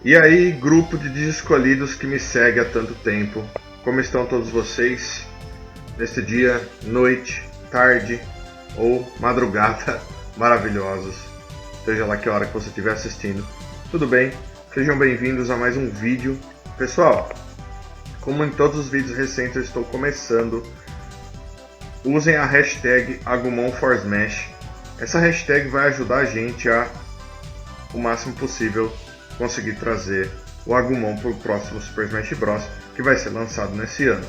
E aí, grupo de desescolhidos que me segue há tanto tempo, como estão todos vocês neste dia, noite, tarde ou madrugada maravilhosos, seja lá que hora que você estiver assistindo. Tudo bem? Sejam bem-vindos a mais um vídeo. Pessoal, como em todos os vídeos recentes eu estou começando, usem a hashtag AgumonForSmash. Essa hashtag vai ajudar a gente a, o máximo possível, conseguir trazer o Agumon para o próximo Super Smash Bros. Que vai ser lançado nesse ano,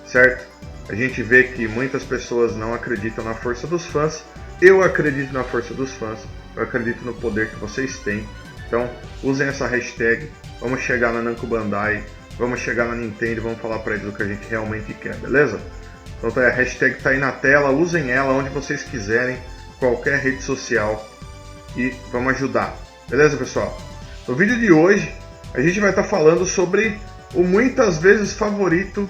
certo? A gente vê que muitas pessoas não acreditam na força dos fãs. Eu acredito na força dos fãs, eu acredito no poder que vocês têm. Então usem essa hashtag, vamos chegar na Namco Bandai, vamos chegar na Nintendo e vamos falar para eles o que a gente realmente quer, beleza? Então a hashtag está aí na tela, usem ela onde vocês quiserem, qualquer rede social, e vamos ajudar, beleza, pessoal? No vídeo de hoje a gente vai estar falando sobre o muitas vezes favorito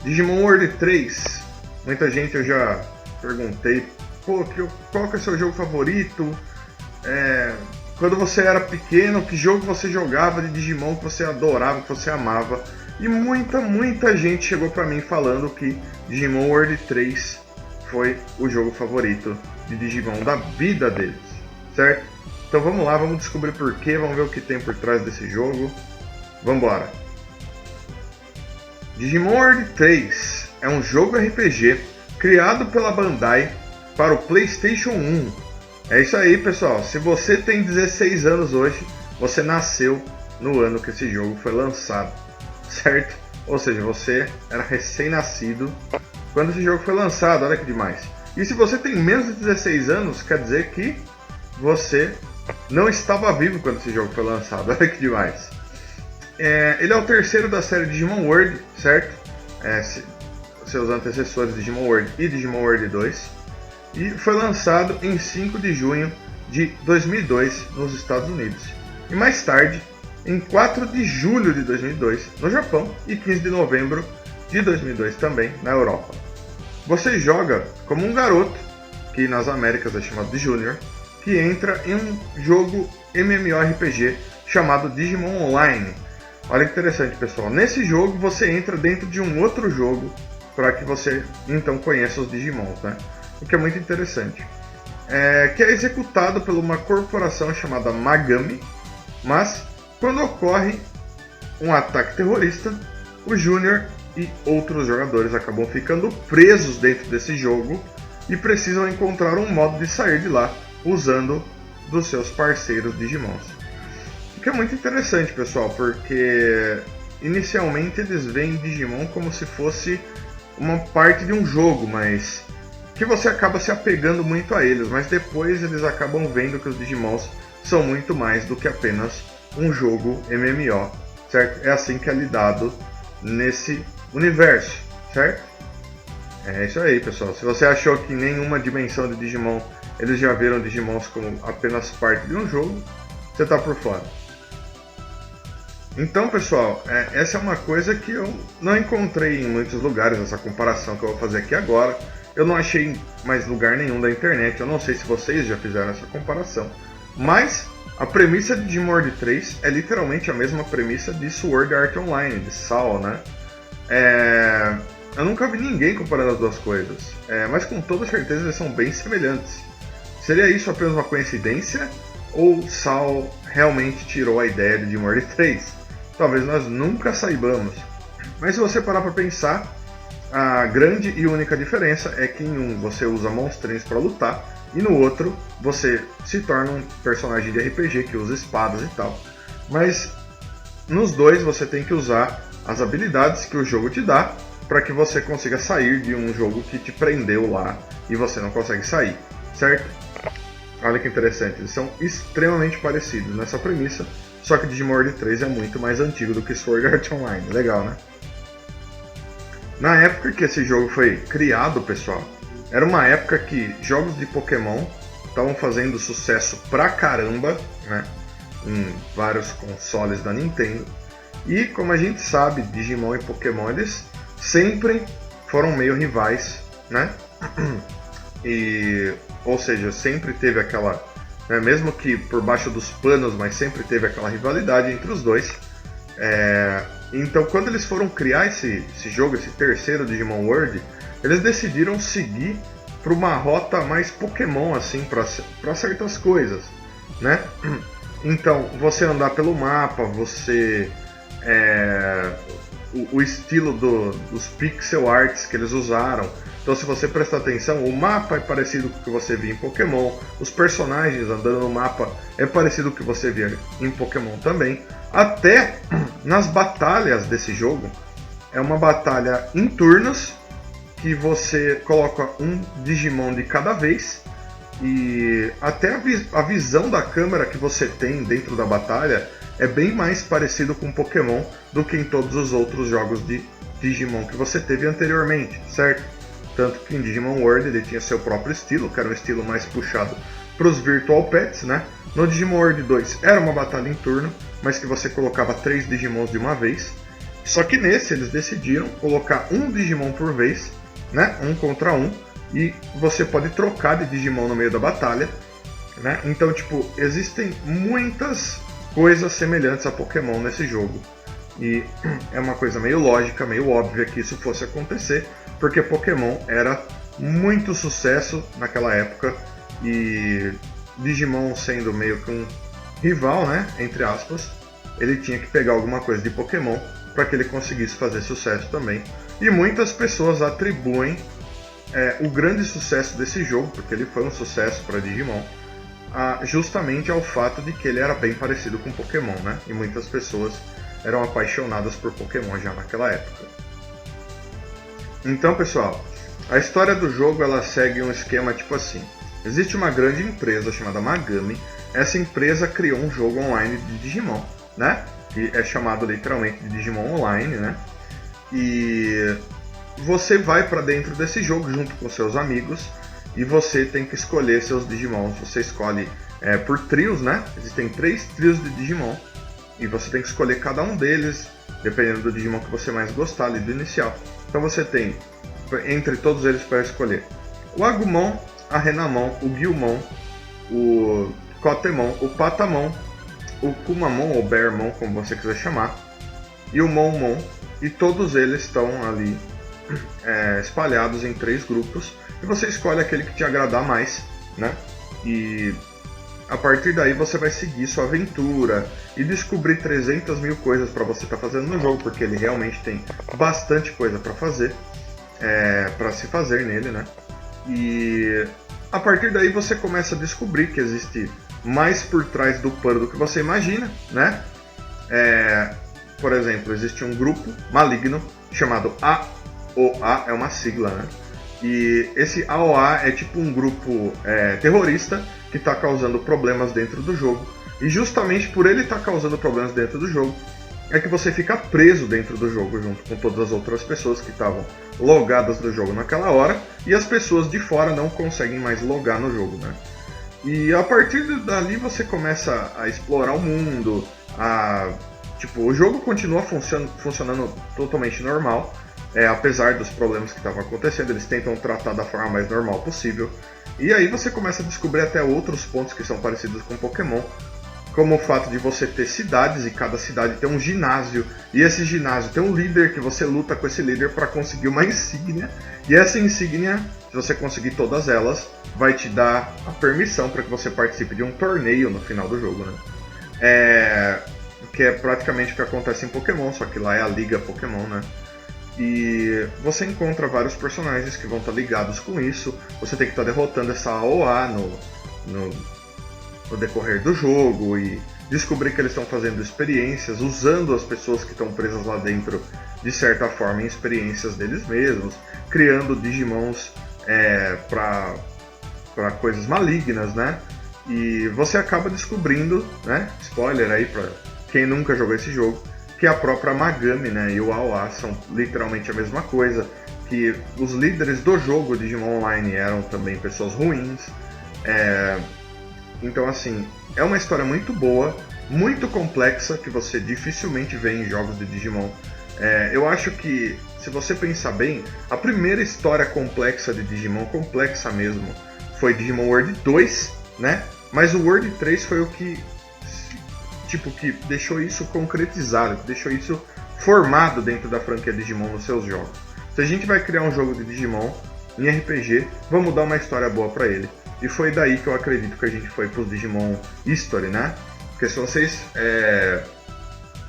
Digimon World 3. Muita gente eu já perguntei, pô, qual que é o seu jogo favorito? Quando você era pequeno, que jogo você jogava de Digimon que você adorava, que você amava? E muita gente chegou pra mim falando que Digimon World 3 foi o jogo favorito de Digimon da vida deles, certo? Então vamos lá, vamos descobrir porquê, vamos ver o que tem por trás desse jogo. Vambora! Digimon World 3 é um jogo RPG criado pela Bandai para o PlayStation 1. É isso aí, pessoal. Se você tem 16 anos hoje, você nasceu no ano que esse jogo foi lançado, certo? Ou seja, você era recém-nascido quando esse jogo foi lançado, olha que demais. E se você tem menos de 16 anos, quer dizer que você não estava vivo quando esse jogo foi lançado, olha que demais. Ele é o terceiro da série Digimon World, certo? Seus antecessores Digimon World e Digimon World 2. E foi lançado em 5 de junho de 2002 nos Estados Unidos. E mais tarde, em 4 de julho de 2002 no Japão e 15 de novembro de 2002 também na Europa. Você joga como um garoto, que nas Américas é chamado de Junior, que entra em um jogo MMORPG chamado Digimon Online. Olha que interessante, pessoal. Nesse jogo você entra dentro de um outro jogo para que você então conheça os Digimons, né? O que é muito interessante. Que é executado por uma corporação chamada Magami, mas quando ocorre um ataque terrorista, o Junior e outros jogadores acabam ficando presos dentro desse jogo e precisam encontrar um modo de sair de lá usando dos seus parceiros Digimons. O que é muito interessante, pessoal, porque inicialmente eles veem Digimon como se fosse uma parte de um jogo, mas que você acaba se apegando muito a eles, mas depois eles acabam vendo que os Digimons são muito mais do que apenas um jogo MMO, certo? É assim que é lidado nesse universo, certo? É isso aí, pessoal. Se você achou que em nenhuma dimensão de Digimon eles já viram Digimons como apenas parte de um jogo, você está por fora. Então, pessoal, essa é uma coisa que eu não encontrei em muitos lugares, essa comparação que eu vou fazer aqui agora. Eu não achei em mais lugar nenhum da internet, eu não sei se vocês já fizeram essa comparação. Mas a premissa de Digimon World 3 é literalmente a mesma premissa de Sword Art Online, de SAO, né? Eu nunca vi ninguém comparando as duas coisas, mas com toda certeza eles são bem semelhantes. Seria isso apenas uma coincidência? Ou SAO realmente tirou a ideia de Digimon World 3? Talvez nós nunca saibamos. Mas se você parar para pensar, a grande e única diferença é que em um você usa monstrinhos para lutar e no outro você se torna um personagem de RPG que usa espadas e tal. Mas nos dois você tem que usar as habilidades que o jogo te dá para que você consiga sair de um jogo que te prendeu lá e você não consegue sair, certo? Olha que interessante, eles são extremamente parecidos nessa premissa, só que Digimon World 3 é muito mais antigo do que Sword Art Online, legal, né? Na época que esse jogo foi criado, pessoal, era uma época que jogos de Pokémon estavam fazendo sucesso pra caramba, né? Em vários consoles da Nintendo. E como a gente sabe, Digimon e Pokémon eles sempre foram meio rivais, né? Ou seja, sempre teve aquela né? Mesmo que por baixo dos panos, mas sempre teve aquela rivalidade entre os dois. Então, quando eles foram criar esse jogo, esse terceiro Digimon World, eles decidiram seguir para uma rota mais Pokémon, assim, para certas coisas, né? Então, você andar pelo mapa, você... o estilo dos pixel arts que eles usaram. Então, se você prestar atenção, o mapa é parecido com o que você via em Pokémon, os personagens andando no mapa é parecido com o que você via em Pokémon também. Até nas batalhas desse jogo, é uma batalha em turnos, que você coloca um Digimon de cada vez, e até a visão da câmera que você tem dentro da batalha é bem mais parecido com Pokémon do que em todos os outros jogos de Digimon que você teve anteriormente, certo? Tanto que em Digimon World ele tinha seu próprio estilo, que era um estilo mais puxado para os Virtual Pets, né? No Digimon World 2 era uma batalha em turno, mas que você colocava 3 Digimons de uma vez. Só que nesse eles decidiram colocar um Digimon por vez, né? Um contra um, e você pode trocar de Digimon no meio da batalha, né? Então, tipo, existem muitas coisas semelhantes a Pokémon nesse jogo. E é uma coisa meio lógica, meio óbvia que isso fosse acontecer, porque Pokémon era muito sucesso naquela época, e Digimon sendo meio que um rival, né, entre aspas, ele tinha que pegar alguma coisa de Pokémon para que ele conseguisse fazer sucesso também. E muitas pessoas atribuem o grande sucesso desse jogo, porque ele foi um sucesso para Digimon, justamente ao fato de que ele era bem parecido com Pokémon, né? E muitas pessoas eram apaixonadas por Pokémon já naquela época. Então, pessoal, a história do jogo ela segue um esquema tipo assim. Existe uma grande empresa chamada Magami. Essa empresa criou um jogo online de Digimon, né? Que é chamado literalmente de Digimon Online, né? E você vai para dentro desse jogo junto com seus amigos e você tem que escolher seus Digimons. Você escolhe por trios, né? Existem 3 trios de Digimon e você tem que escolher cada um deles, dependendo do Digimon que você mais gostar ali do inicial. Então você tem, entre todos eles, para escolher o Agumon, a Renamon, o Guilmon, o Kotemon, o Patamon, o Kumamon ou Bearmon, como você quiser chamar, e o Monmon, e todos eles estão ali espalhados em 3 grupos, e você escolhe aquele que te agradar mais, né? E a partir daí você vai seguir sua aventura e descobrir 300 mil coisas para você estar fazendo no jogo, porque ele realmente tem bastante coisa para fazer, para se fazer nele, né? E a partir daí você começa a descobrir que existe mais por trás do pano do que você imagina, né? Por exemplo, existe um grupo maligno chamado AOA, é uma sigla, né? E esse AOA é tipo um grupo terrorista que está causando problemas dentro do jogo. E justamente por ele estar causando problemas dentro do jogo, é que você fica preso dentro do jogo junto com todas as outras pessoas que estavam logadas no jogo naquela hora, e as pessoas de fora não conseguem mais logar no jogo, né? E a partir dali você começa a explorar o mundo, o jogo continua funcionando totalmente normal, apesar dos problemas que estavam acontecendo, eles tentam tratar da forma mais normal possível. E aí você começa a descobrir até outros pontos que são parecidos com Pokémon, como o fato de você ter cidades e cada cidade tem um ginásio, e esse ginásio tem um líder que você luta com esse líder para conseguir uma insígnia, e essa insígnia, se você conseguir todas elas, vai te dar a permissão para que você participe de um torneio no final do jogo, né? Que é praticamente o que acontece em Pokémon, só que lá é a Liga Pokémon, né? E você encontra vários personagens que vão estar ligados com isso. Você tem que estar derrotando essa AOA no decorrer do jogo e descobrir que eles estão fazendo experiências, usando as pessoas que estão presas lá dentro de certa forma em experiências deles mesmos, criando Digimons para coisas malignas, né? E você acaba descobrindo, né? Spoiler aí para quem nunca jogou esse jogo, que a própria Magami, né, e o AOA são literalmente a mesma coisa, que os líderes do jogo Digimon Online eram também pessoas ruins. Então, assim, é uma história muito boa, muito complexa, que você dificilmente vê em jogos de Digimon. Eu acho que, se você pensar bem, a primeira história complexa de Digimon, complexa mesmo, foi Digimon World 2, né? Mas o World 3 foi o que, tipo, que deixou isso concretizado, que deixou isso formado dentro da franquia Digimon nos seus jogos. Se a gente vai criar um jogo de Digimon em RPG, vamos dar uma história boa pra ele. E foi daí que eu acredito que a gente foi pro Digimon History, né? Porque se vocês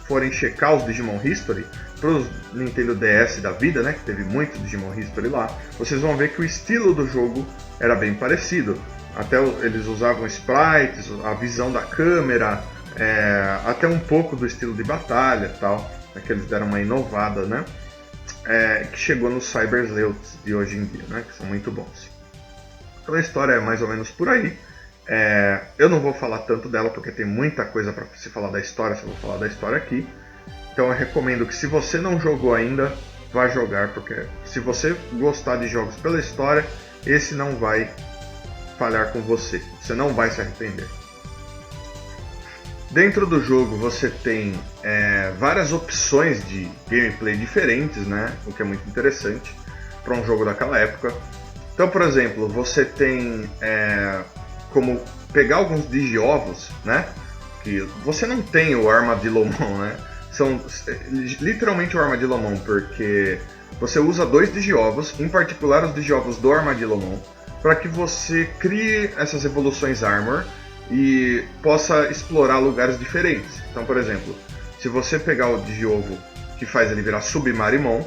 forem checar os Digimon History, pros Nintendo DS da vida, né? Que teve muito Digimon History lá, vocês vão ver que o estilo do jogo era bem parecido. Até eles usavam sprites, a visão da câmera, até um pouco do estilo de batalha e tal. Que eles deram uma inovada, né? Que chegou nos Cyber Sleuths de hoje em dia, né? Que são muito bons. Então a história é mais ou menos por aí. Eu não vou falar tanto dela porque tem muita coisa para se falar da história, se eu vou falar da história aqui. Então eu recomendo que se você não jogou ainda, vá jogar, porque se você gostar de jogos pela história, esse não vai falhar com você. Você não vai se arrepender. Dentro do jogo você tem várias opções de gameplay diferentes, né? O que é muito interessante para um jogo daquela época. Então, por exemplo, você tem como pegar alguns Digiovos, né? Que você não tem o Armadillomon, né? São literalmente o Armadillomon, porque você usa 2 Digiovos, em particular os Digiovos do Armadillomon, para que você crie essas evoluções Armor e possa explorar lugares diferentes. Então, por exemplo, se você pegar o Digiovo que faz ele virar Submarimon,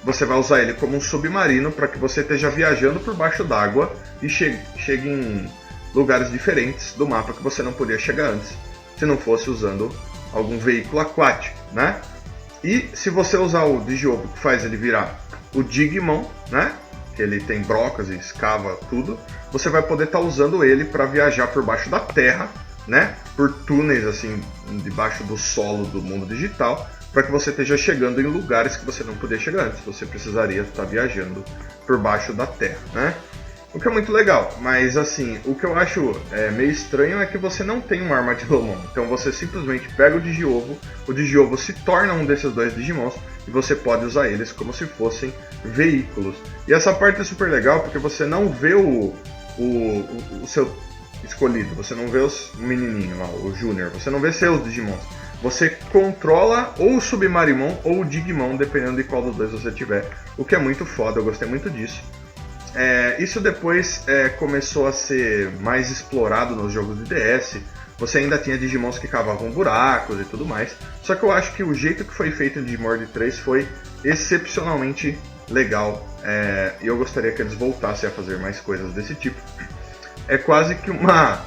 você vai usar ele como um submarino para que você esteja viajando por baixo d'água e chegue em lugares diferentes do mapa que você não podia chegar antes, se não fosse usando algum veículo aquático, né? E se você usar o Digiovo que faz ele virar o Digimon, né? Que ele tem brocas e escava tudo, você vai poder estar usando ele para viajar por baixo da terra, né? Por túneis assim, debaixo do solo do mundo digital, para que você esteja chegando em lugares que você não podia chegar antes. Você precisaria estar viajando por baixo da terra, né? O que é muito legal, mas assim, o que eu acho meio estranho é que você não tem um Armadillomon. Então você simplesmente pega o Digiovo se torna um desses 2 Digimons e você pode usar eles como se fossem veículos. E essa parte é super legal porque você não vê o seu escolhido, você não vê o menininho lá, o Júnior, você não vê seus Digimons. Você controla ou o Submarimon ou o Digimon, dependendo de qual dos 2 você tiver, o que é muito foda, eu gostei muito disso. Isso depois começou a ser mais explorado nos jogos de DS. Você ainda tinha Digimons que cavavam buracos e tudo mais. Só que eu acho que o jeito que foi feito em Digimon 3 foi excepcionalmente legal. E eu gostaria que eles voltassem a fazer mais coisas desse tipo. É quase que uma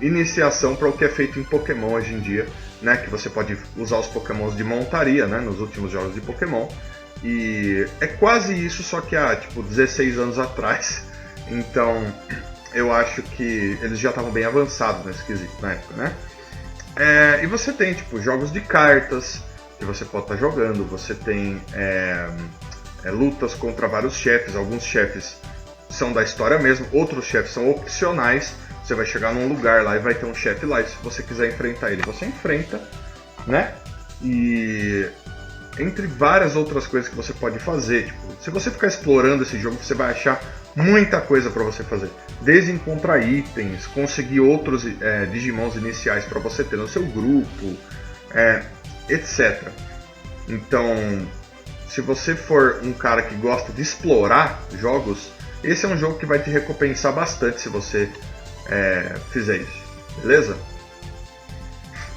iniciação para o que é feito em Pokémon hoje em dia, né? Que você pode usar os Pokémons de montaria, né? Nos últimos jogos de Pokémon. E é quase isso, só que há tipo 16 anos atrás. Então eu acho que eles já estavam bem avançados nesse quesito na época, né? E você tem tipo jogos de cartas que você pode estar jogando. Você tem lutas contra vários chefes. Alguns chefes são da história mesmo, outros chefes são opcionais. Você vai chegar num lugar lá e vai ter um chefe lá, e se você quiser enfrentar ele, você enfrenta, né? E entre várias outras coisas que você pode fazer, tipo, se você ficar explorando esse jogo, você vai achar muita coisa para você fazer. Desde encontrar itens, conseguir outros Digimons iniciais para você ter no seu grupo, etc. Então, se você for um cara que gosta de explorar jogos, esse é um jogo que vai te recompensar bastante se você fizer isso, beleza?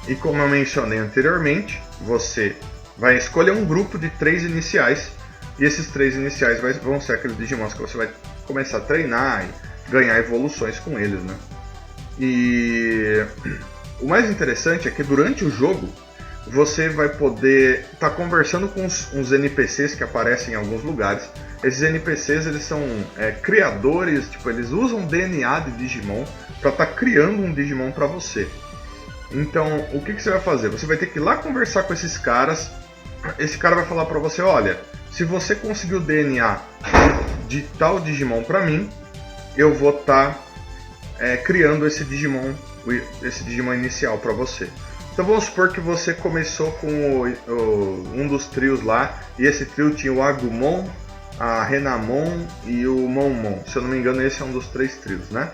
E como eu mencionei anteriormente, você vai escolher um grupo de 3 iniciais, e esses 3 iniciais vão ser aqueles Digimons que você vai começar a treinar e ganhar evoluções com eles, né? E o mais interessante é que durante o jogo você vai poder estar conversando com uns NPCs que aparecem em alguns lugares. Esses NPCs eles são criadores, tipo, eles usam DNA de Digimon para estar criando um Digimon para você. Então, o que você vai fazer? Você vai ter que ir lá conversar com esses caras. Esse cara vai falar para você, olha, se você conseguir o DNA de tal Digimon para mim, eu vou estar criando esse Digimon inicial para você. Então vamos supor que você começou com um dos trios lá, e esse trio tinha o Agumon, a Renamon e o Monmon. Se eu não me engano, esse é um dos 3 trios, né?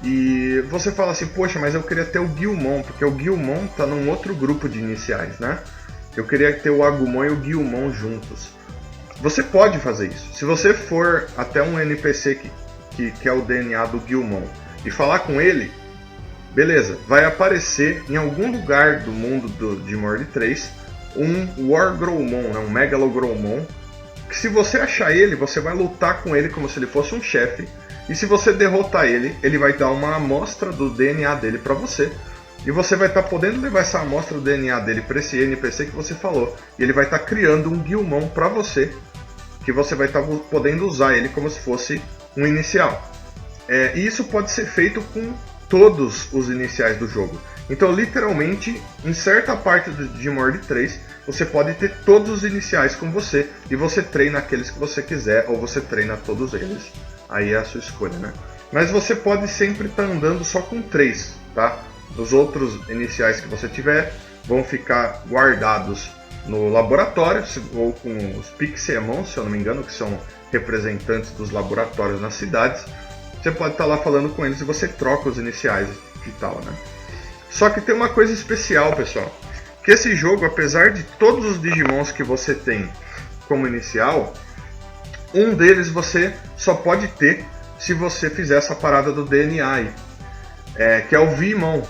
E você fala assim, poxa, mas eu queria ter o Guilmon, porque o Guilmon tá num outro grupo de iniciais, né? Eu queria ter o Agumon e o Guilmon juntos. Você pode fazer isso. Se você for até um NPC que é o DNA do Guilmon e falar com ele, beleza, vai aparecer em algum lugar do mundo de Mord 3 um Wargrowmon, né, um Megalogrowmon, que se você achar ele, você vai lutar com ele como se ele fosse um chefe, e se você derrotar ele, ele vai dar uma amostra do DNA dele para você, e você vai estar podendo levar essa amostra do DNA dele para esse NPC que você falou, e ele vai estar criando um Guilmon para você, que você vai estar podendo usar ele como se fosse um inicial. E isso pode ser feito com todos os iniciais do jogo. Então, literalmente, em certa parte do Digimord 3, você pode ter todos os iniciais com você, e você treina aqueles que você quiser, ou você treina todos eles. Aí é a sua escolha, né? Mas você pode sempre estar andando só com 3, tá? Os outros iniciais que você tiver vão ficar guardados no laboratório, ou com os Pixelmon, se eu não me engano, que são representantes dos laboratórios nas cidades. Você pode estar lá falando com eles e você troca os iniciais e tal, né? Só que tem uma coisa especial, pessoal, que esse jogo, apesar de todos os Digimons que você tem como inicial, um deles você só pode ter se você fizer essa parada do DNA aí, que é o Vmon.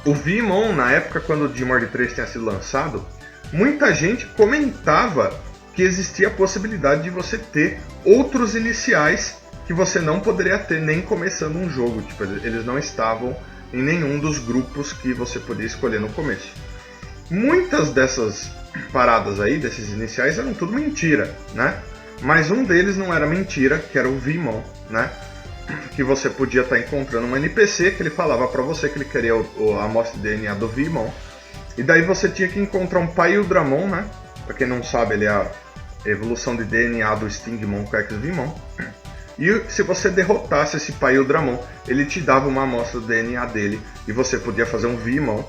O Vmon, na época quando o Digimord 3 tinha sido lançado, muita gente comentava que existia a possibilidade de você ter outros iniciais que você não poderia ter nem começando um jogo. Tipo, eles não estavam em nenhum dos grupos que você podia escolher no começo. Muitas dessas paradas aí, desses iniciais, eram tudo mentira, né? Mas um deles não era mentira, que era o Vmon, né? Que você podia estar encontrando um NPC que ele falava pra você que ele queria a amostra de DNA do Vmon. E daí você tinha que encontrar um Paiudramon, né? Pra quem não sabe, ele é a evolução de DNA do Stingmon com X-Vmon. E se você derrotasse esse Paiudramon, ele te dava uma amostra do DNA dele e você podia fazer um Vmon,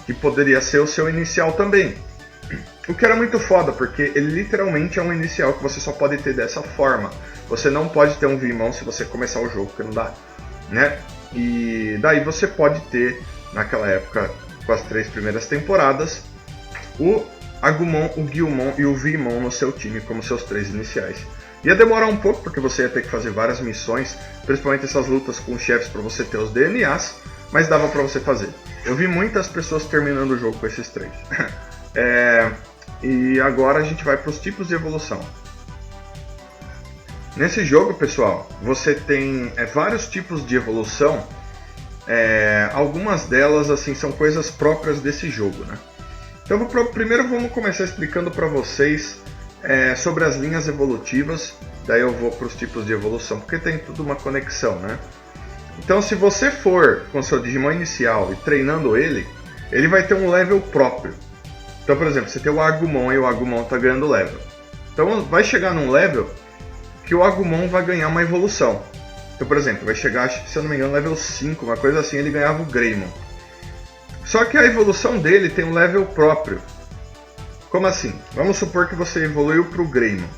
que poderia ser o seu inicial também. O que era muito foda, porque ele literalmente é um inicial que você só pode ter dessa forma. Você não pode ter um Vmon se você começar o jogo, porque não dá, né? E daí você pode ter, naquela época, com as 3 primeiras temporadas, o Agumon, o Guilmon e o Vmon no seu time como seus 3 iniciais. Ia demorar um pouco, porque você ia ter que fazer várias missões, principalmente essas lutas com chefes para você ter os DNAs, mas dava para você fazer. Eu vi muitas pessoas terminando o jogo com esses 3. E agora a gente vai para os tipos de evolução. Nesse jogo, pessoal, você tem vários tipos de evolução. Algumas delas assim são coisas próprias desse jogo, né? Então, primeiro vamos começar explicando para vocês sobre as linhas evolutivas. Daí eu vou para os tipos de evolução, porque tem tudo uma conexão, né? Então, se você for com seu Digimon inicial e treinando ele, ele vai ter um level próprio. Então, por exemplo, você tem o Agumon e o Agumon está ganhando level. Então, vai chegar num level que o Agumon vai ganhar uma evolução. Então, por exemplo, vai chegar, se eu não me engano, level 5, uma coisa assim, ele ganhava o Greymon. Só que a evolução dele tem um level próprio. Como assim? Vamos supor que você evoluiu para o Greymon.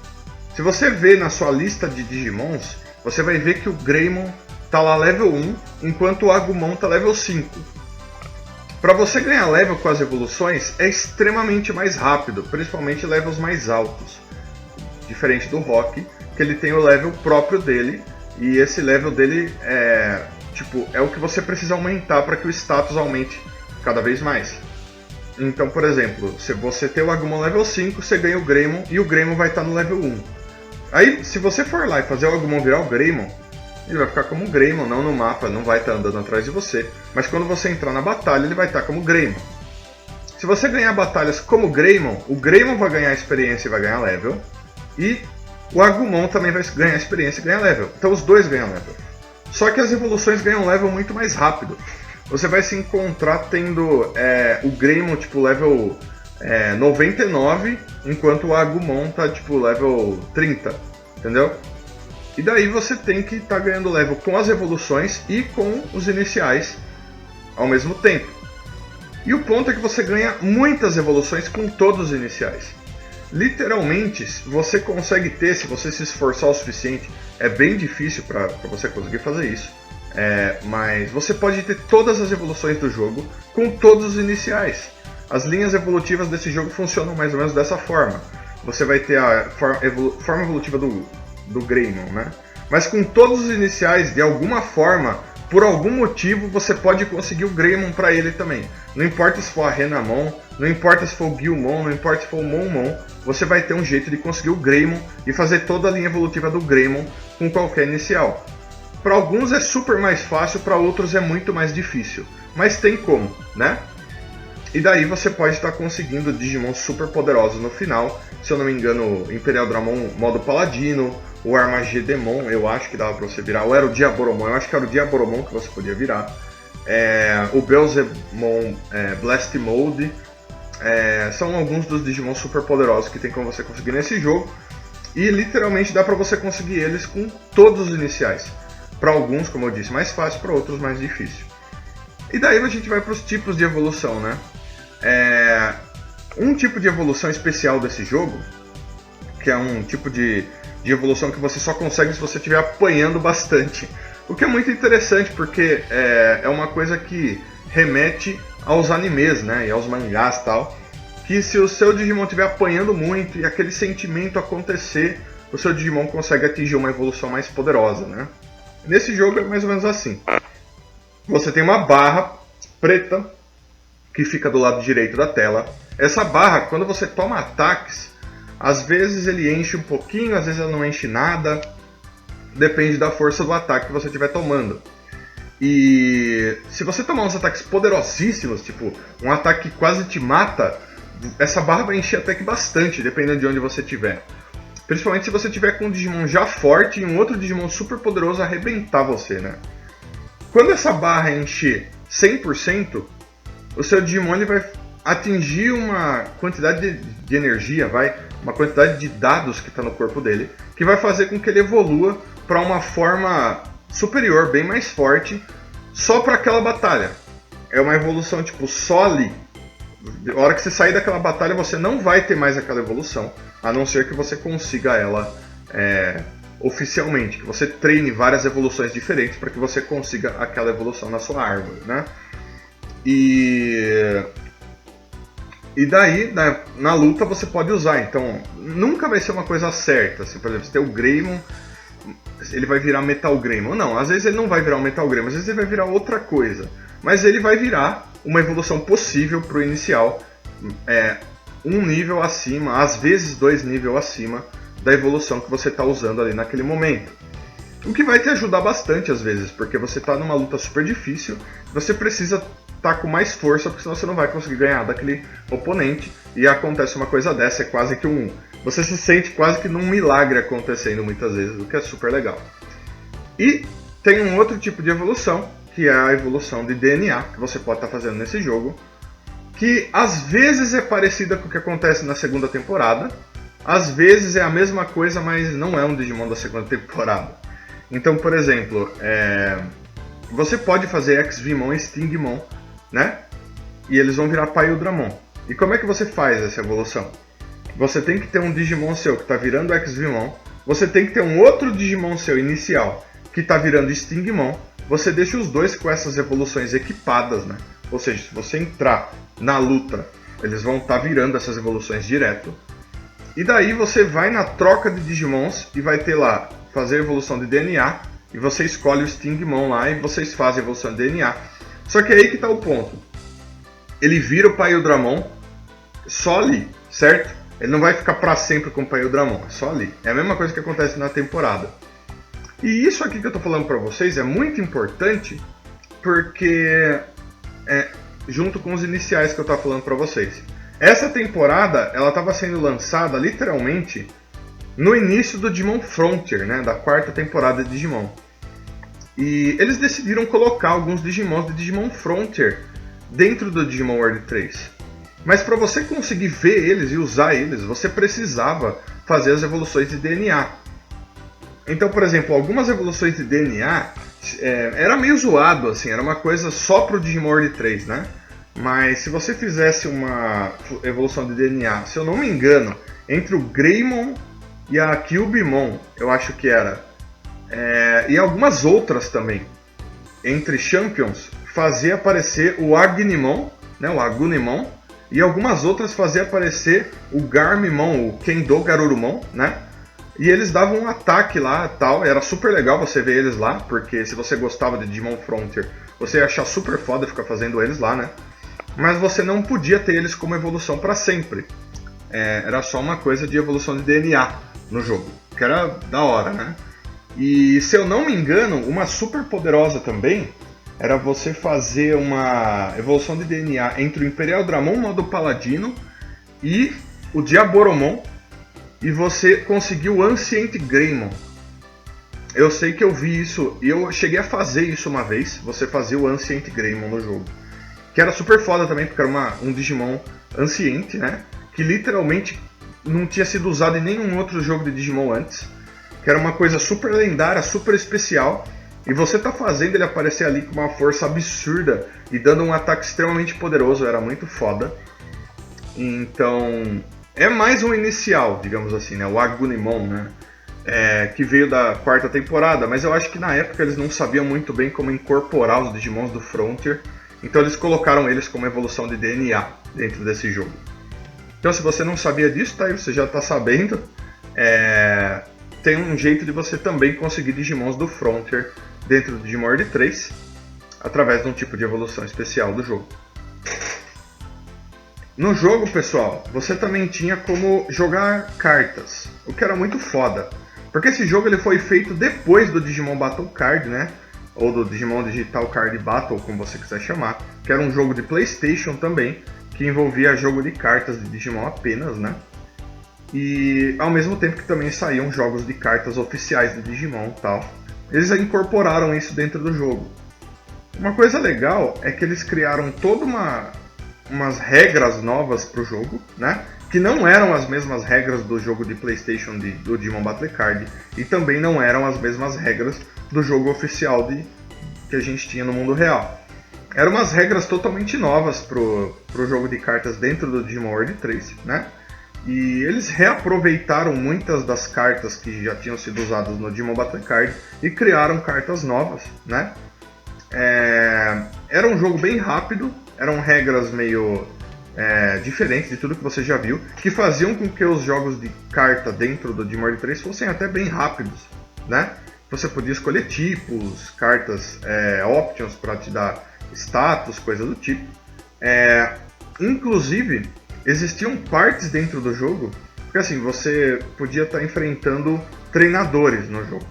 Se você ver na sua lista de Digimons, você vai ver que o Greymon está lá level 1, enquanto o Agumon está level 5. Para você ganhar level com as evoluções é extremamente mais rápido, principalmente levels mais altos. Diferente do Rock, que ele tem o level próprio dele, e esse level dele é o que você precisa aumentar para que o status aumente cada vez mais. Então, por exemplo, se você tem o Agumon level 5, você ganha o Greymon e o Greymon vai estar no level 1. Aí, se você for lá e fazer o Agumon virar o Greymon, ele vai ficar como Greymon, não no mapa, não vai estar andando atrás de você. Mas quando você entrar na batalha, ele vai estar como Greymon. Se você ganhar batalhas como Greymon, o Greymon vai ganhar experiência e vai ganhar level. E o Agumon também vai ganhar experiência e ganhar level. Então os dois ganham level. Só que as evoluções ganham level muito mais rápido. Você vai se encontrar tendo o Greymon tipo level 99, enquanto o Agumon tá tipo level 30, entendeu? E daí você tem que estar ganhando level com as evoluções e com os iniciais ao mesmo tempo. E o ponto é que você ganha muitas evoluções com todos os iniciais. Literalmente, você consegue ter, se você se esforçar o suficiente, é bem difícil para você conseguir fazer isso. Mas você pode ter todas as evoluções do jogo com todos os iniciais. As linhas evolutivas desse jogo funcionam mais ou menos dessa forma. Você vai ter a forma evolutiva do Greymon, né? Mas com todos os iniciais, de alguma forma, por algum motivo, você pode conseguir o Greymon para ele também. Não importa se for a Renamon, não importa se for o Guilmon, não importa se for o Monmon, você vai ter um jeito de conseguir o Greymon e fazer toda a linha evolutiva do Greymon com qualquer inicial. Para alguns é super mais fácil, para outros é muito mais difícil. Mas tem como, né? E daí você pode estar conseguindo Digimon super poderosos no final. Se eu não me engano, Imperial Dramon modo Paladino, o Armagedemon eu acho que dava para você virar, ou era o Diaboromon, eu acho que era o Diaboromon que você podia virar. O Beelzemon Blast Mode. São alguns dos Digimon super poderosos que tem como você conseguir nesse jogo. E literalmente dá para você conseguir eles com todos os iniciais. Para alguns, como eu disse, mais fácil, para outros mais difícil. E daí a gente vai para os tipos de evolução, né? Um tipo de evolução especial desse jogo, que é um tipo de evolução que você só consegue se você estiver apanhando bastante. O que é muito interessante, porque é uma coisa que remete aos animes, né? E aos mangás e tal. Que se o seu Digimon estiver apanhando muito e aquele sentimento acontecer, o seu Digimon consegue atingir uma evolução mais poderosa, né? Nesse jogo é mais ou menos assim. Você tem uma barra preta que fica do lado direito da tela. Essa barra, quando você toma ataques, às vezes ele enche um pouquinho, às vezes ele não enche nada. Depende da força do ataque que você estiver tomando. E se você tomar uns ataques poderosíssimos, tipo um ataque que quase te mata, essa barra vai encher até que bastante, dependendo de onde você estiver. Principalmente se você tiver com um Digimon já forte e um outro Digimon super poderoso arrebentar você, né? Quando essa barra encher 100%, o seu Digimon ele vai atingir uma quantidade de energia, uma quantidade de dados que está no corpo dele, que vai fazer com que ele evolua para uma forma superior, bem mais forte, só para aquela batalha. É uma evolução tipo só ali. Na hora que você sair daquela batalha, você não vai ter mais aquela evolução, a não ser que você consiga ela oficialmente, que você treine várias evoluções diferentes para que você consiga aquela evolução na sua árvore, né? E daí, na luta, você pode usar. Então, nunca vai ser uma coisa certa. Assim, por exemplo, se tem o Greymon, ele vai virar Metal Greymon. Não, às vezes ele não vai virar um Metal Greymon, às vezes ele vai virar outra coisa. Mas ele vai virar uma evolução possível para o inicial, um nível acima, às vezes 2 níveis acima da evolução que você está usando ali naquele momento. O que vai te ajudar bastante às vezes, porque você está numa luta super difícil, você precisa estar com mais força, porque senão você não vai conseguir ganhar daquele oponente, e acontece uma coisa dessa, é quase que você se sente quase que num milagre acontecendo muitas vezes, o que é super legal. E tem um outro tipo de evolução, que é a evolução de DNA, que você pode estar fazendo nesse jogo, que às vezes é parecida com o que acontece na segunda temporada, às vezes é a mesma coisa, mas não é um Digimon da segunda temporada. Então, por exemplo, você pode fazer Xvmon e Stingmon, né? E eles vão virar Paildramon. E como é que você faz essa evolução? Você tem que ter um Digimon seu que está virando Xvmon, você tem que ter um outro Digimon seu inicial que está virando Stingmon, você deixa os dois com essas evoluções equipadas, né? Ou seja, se você entrar na luta, eles vão estar virando essas evoluções direto. E daí você vai na troca de Digimons e vai ter lá, fazer a evolução de DNA, e você escolhe o Stingmon lá e vocês fazem a evolução de DNA. Só que aí que está o ponto. Ele vira o Paildramon só ali, certo? Ele não vai ficar para sempre com o Paildramon, é só ali. É a mesma coisa que acontece na temporada. E isso aqui que eu estou falando para vocês é muito importante, porque junto com os iniciais que eu estava falando para vocês. Essa temporada ela estava sendo lançada literalmente no início do Digimon Frontier, né, da 4ª temporada de Digimon. E eles decidiram colocar alguns Digimons de Digimon Frontier dentro do Digimon World 3. Mas para você conseguir ver eles e usar eles, você precisava fazer as evoluções de DNA. Então, por exemplo, algumas evoluções de DNA era meio zoado, assim, era uma coisa só pro Digimon World 3, né? Mas se você fizesse uma evolução de DNA, se eu não me engano, entre o Greymon e a Cubemon, eu acho que era, e algumas outras também, entre Champions, fazia aparecer o Agnimon, né, o Agunimon, e algumas outras fazia aparecer o Garmimon, o Kendo Garurumon, né? E eles davam um ataque lá e tal, era super legal você ver eles lá, porque se você gostava de Digimon Frontier, você ia achar super foda ficar fazendo eles lá, né? Mas você não podia ter eles como evolução para sempre. Era só uma coisa de evolução de DNA no jogo, que era da hora, né? E se eu não me engano, uma super poderosa também era você fazer uma evolução de DNA entre o Imperial Dramon modo Paladino e o Diaboromon, e você conseguiu o Ancient Greymon. Eu sei que eu vi isso, e eu cheguei a fazer isso uma vez, você fazia o Ancient Greymon no jogo. Que era super foda também, porque era um Digimon Ancient, né? Que literalmente não tinha sido usado em nenhum outro jogo de Digimon antes. Que era uma coisa super lendária, super especial. E você tá fazendo ele aparecer ali com uma força absurda e dando um ataque extremamente poderoso, era muito foda. Então, é mais um inicial, digamos assim, né? O Agunimon, né? Que veio da quarta temporada, mas eu acho que na época eles não sabiam muito bem como incorporar os Digimons do Frontier. Então eles colocaram eles como evolução de DNA dentro desse jogo. Então se você não sabia disso, tá aí, você já está sabendo. Tem um jeito de você também conseguir Digimons do Frontier dentro do Digimon World 3, através de um tipo de evolução especial do jogo. No jogo, pessoal, você também tinha como jogar cartas, o que era muito foda. Porque esse jogo ele foi feito depois do Digimon Battle Card, né? Ou do Digimon Digital Card Battle, como você quiser chamar, que era um jogo de PlayStation também, que envolvia jogo de cartas de Digimon apenas, né? E ao mesmo tempo que também saíam jogos de cartas oficiais de Digimon e tal. Eles incorporaram isso dentro do jogo. Uma coisa legal é que eles criaram toda umas regras novas para o jogo, né? Que não eram as mesmas regras do jogo de PlayStation do Digimon Battle Card, e também não eram as mesmas regras do jogo oficial que a gente tinha no mundo real. Eram umas regras totalmente novas pro jogo de cartas dentro do Digimon World 3, né? E eles reaproveitaram muitas das cartas que já tinham sido usadas no Digimon Battle Card e criaram cartas novas, né? Era um jogo bem rápido, eram regras meio diferentes de tudo que você já viu, que faziam com que os jogos de carta dentro do Digimon World 3 fossem até bem rápidos, né? Você podia escolher tipos, cartas, options para te dar status, coisa do tipo. Inclusive, existiam partes dentro do jogo, porque assim, você podia estar enfrentando treinadores no jogo.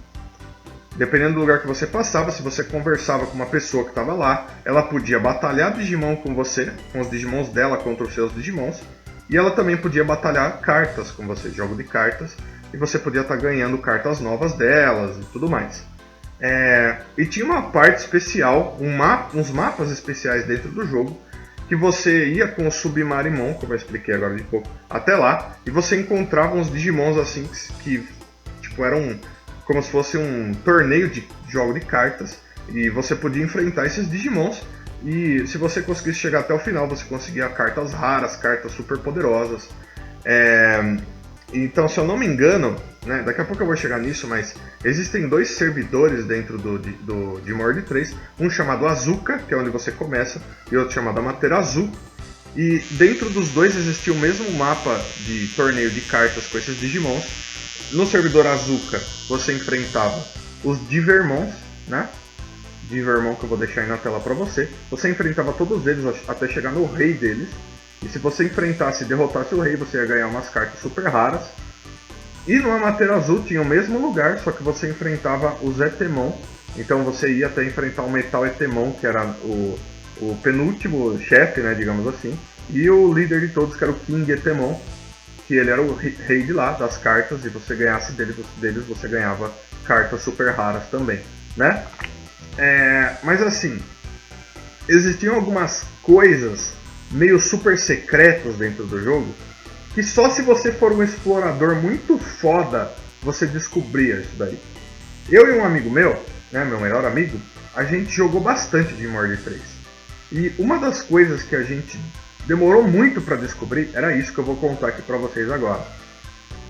Dependendo do lugar que você passava, se você conversava com uma pessoa que estava lá, ela podia batalhar Digimon com você, com os Digimons dela contra os seus Digimons, e ela também podia batalhar cartas com você, jogo de cartas, e você podia estar ganhando cartas novas delas e tudo mais. E tinha uma parte especial, uns mapas especiais dentro do jogo, que você ia com o Submarimon, como eu expliquei agora de pouco, até lá, e você encontrava uns Digimons assim que tipo, eram como se fosse um torneio de jogo de cartas, e você podia enfrentar esses Digimons, e se você conseguisse chegar até o final, você conseguia cartas raras, cartas super poderosas. Então, se eu não me engano, né, daqui a pouco eu vou chegar nisso, mas existem dois servidores dentro do Digimon World 3, um chamado Azuka, que é onde você começa, e outro chamado Amaterasu. E dentro dos dois existia o mesmo mapa de torneio de cartas com esses Digimons. No servidor Azuka, você enfrentava os Divermons, né? Divermon que eu vou deixar aí na tela para você. Você enfrentava todos eles até chegar no rei deles. E se você enfrentasse e derrotasse o rei, você ia ganhar umas cartas super raras. E no Amaterasu tinha o mesmo lugar, só que você enfrentava os Etemon. Então você ia até enfrentar o Metal Etemon, que era o penúltimo chefe, né, digamos assim. E o líder de todos, que era o King Etemon, que ele era o rei de lá, das cartas, e você ganhasse deles, você ganhava cartas super raras também, né? Mas assim, existiam algumas coisas meio super secretas dentro do jogo, que só se você for um explorador muito foda, você descobria isso daí. Eu e um amigo meu, né, meu melhor amigo, a gente jogou bastante de World 3. E uma das coisas que a gente demorou muito para descobrir era isso que eu vou contar aqui para vocês agora.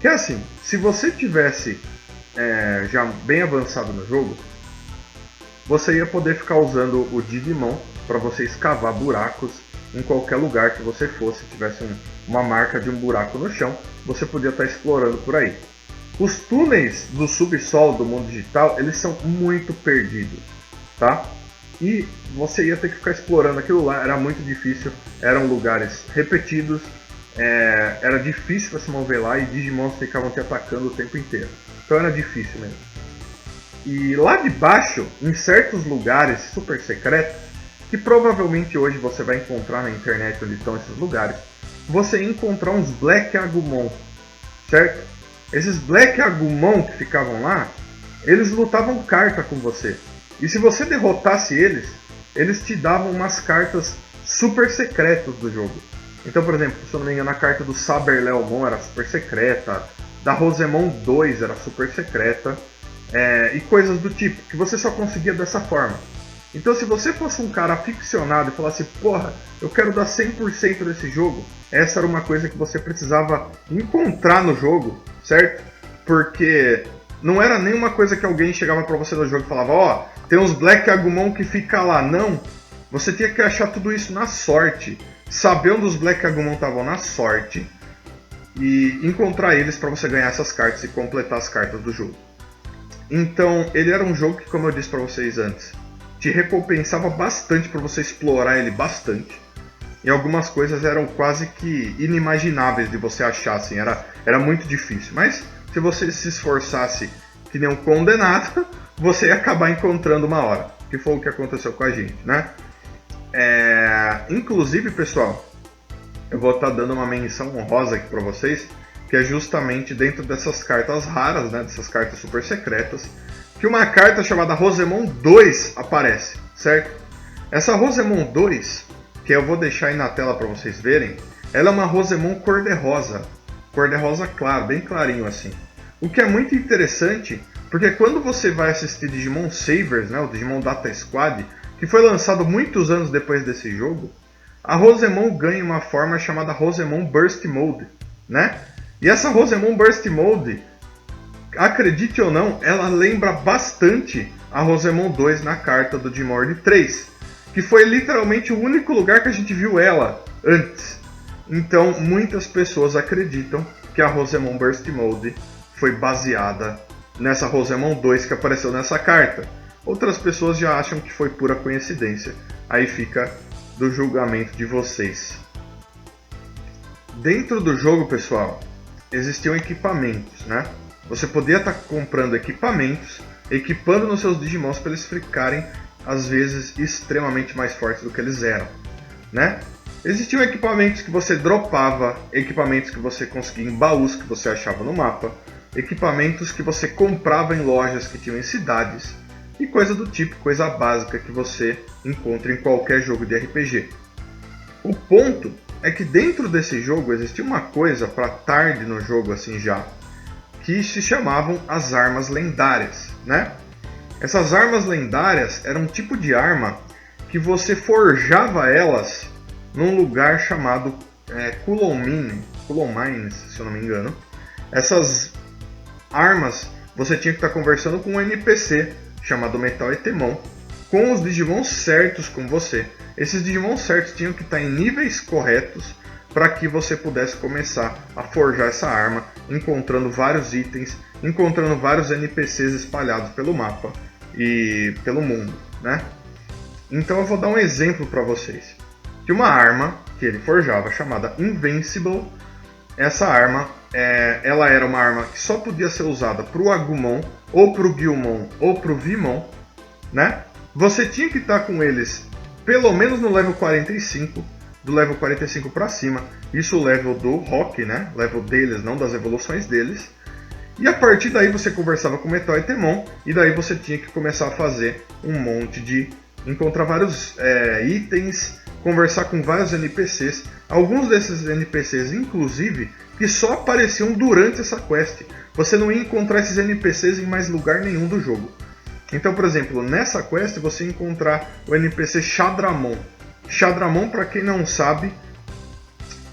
Que é assim, se você tivesse já bem avançado no jogo, você ia poder ficar usando o Digimon para você escavar buracos em qualquer lugar que você fosse. Tivesse uma marca de um buraco no chão, você podia estar explorando por aí. Os túneis do subsolo do mundo digital, eles são muito perdidos, tá? E você ia ter que ficar explorando aquilo lá, era muito difícil, eram lugares repetidos, era difícil para se mover lá e Digimons ficavam te atacando o tempo inteiro. Então era difícil mesmo. E lá de baixo, em certos lugares super secretos, que provavelmente hoje você vai encontrar na internet onde estão esses lugares, você ia encontrar uns Black Agumon, certo? Esses Black Agumon que ficavam lá, eles lutavam carta com você. E se você derrotasse eles, eles te davam umas cartas super secretas do jogo. Então, por exemplo, se eu não me engano, a carta do Saberleomon era super secreta, da Rosemon 2 era super secreta, e coisas do tipo, que você só conseguia dessa forma. Então, se você fosse um cara aficionado e falasse, porra, eu quero dar 100% desse jogo, essa era uma coisa que você precisava encontrar no jogo, certo? Porque não era nenhuma coisa que alguém chegava pra você no jogo e falava, ó, tem uns Black Agumon que fica lá. Não, você tinha que achar tudo isso na sorte, saber onde os Black Agumon estavam na sorte e encontrar eles para você ganhar essas cartas e completar as cartas do jogo. Então, ele era um jogo que, como eu disse para vocês antes, te recompensava bastante por você explorar ele bastante. E algumas coisas eram quase que inimagináveis de você achar, assim, era muito difícil. Mas se você se esforçasse que nem um condenado, você ia acabar encontrando uma hora. Que foi o que aconteceu com a gente, né? Inclusive, pessoal, eu vou estar dando uma menção honrosa aqui para vocês, que é justamente dentro dessas cartas raras, né, dessas cartas super secretas, que uma carta chamada Rosemon 2 aparece, certo? Essa Rosemon 2, que eu vou deixar aí na tela para vocês verem, ela é uma Rosemon cor-de-rosa claro, bem clarinho assim. O que é muito interessante, porque quando você vai assistir Digimon Savers, né, o Digimon Data Squad, que foi lançado muitos anos depois desse jogo, a Rosemon ganha uma forma chamada Rosemon Burst Mode, né? E essa Rosemon Burst Mode, acredite ou não, ela lembra bastante a Rosemon 2 na carta do Digimon 3, que foi literalmente o único lugar que a gente viu ela antes. Então, muitas pessoas acreditam que a Rosemon Burst Mode foi baseada nessa Rosemon 2 que apareceu nessa carta. Outras pessoas já acham que foi pura coincidência. Aí fica do julgamento de vocês. Dentro do jogo, pessoal, existiam equipamentos, né? Você podia estar comprando equipamentos, equipando nos seus Digimons para eles ficarem, às vezes, extremamente mais fortes do que eles eram, né? Existiam equipamentos que você dropava, equipamentos que você conseguia em baús que você achava no mapa, equipamentos que você comprava em lojas que tinham em cidades, e coisa do tipo, coisa básica que você encontra em qualquer jogo de RPG. O ponto é que dentro desse jogo existia uma coisa para tarde no jogo assim já, que se chamavam as armas lendárias, né? Essas armas lendárias eram um tipo de arma que você forjava elas num lugar chamado Kulomines, se eu não me engano. Essas armas você tinha que estar conversando com um NPC chamado Metal Etemon, com os Digimon certos com você. Esses Digimon certos tinham que estar em níveis corretos para que você pudesse começar a forjar essa arma, encontrando vários itens, encontrando vários NPCs espalhados pelo mapa e pelo mundo, né? Então eu vou dar um exemplo para vocês. De uma arma que ele forjava chamada Invincible. Essa arma, ela era uma arma que só podia ser usada para o Agumon, ou para o Gyumon, ou para o Vimon, né? Você tinha que estar com eles pelo menos no level 45, do level 45 para cima. Isso o level do Rock, né? Level deles, não das evoluções deles. E a partir daí você conversava com o Metal Etemon, e daí você tinha que começar a fazer um monte de... encontrar vários itens, conversar com vários NPCs. Alguns desses NPCs, inclusive, que só apareciam durante essa quest. Você não ia encontrar esses NPCs em mais lugar nenhum do jogo. Então, por exemplo, nessa quest você ia encontrar o NPC Shadramon. Shadramon, para quem não sabe,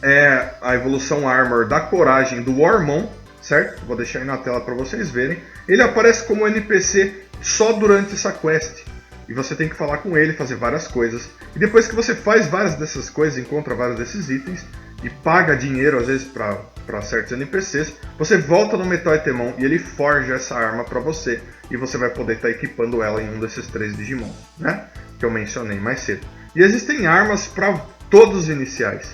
é a evolução Armor da coragem do Warmon, certo? Vou deixar aí na tela para vocês verem. Ele aparece como NPC só durante essa quest. e você tem que falar com ele, fazer várias coisas. E depois que você faz várias dessas coisas, encontra vários desses itens e paga dinheiro às vezes para certos NPCs, você volta no Metaitemon e ele forja essa arma para você e você vai poder estar equipando ela em um desses 3 Digimon, né? Que eu mencionei mais cedo. E existem armas para todos os iniciais,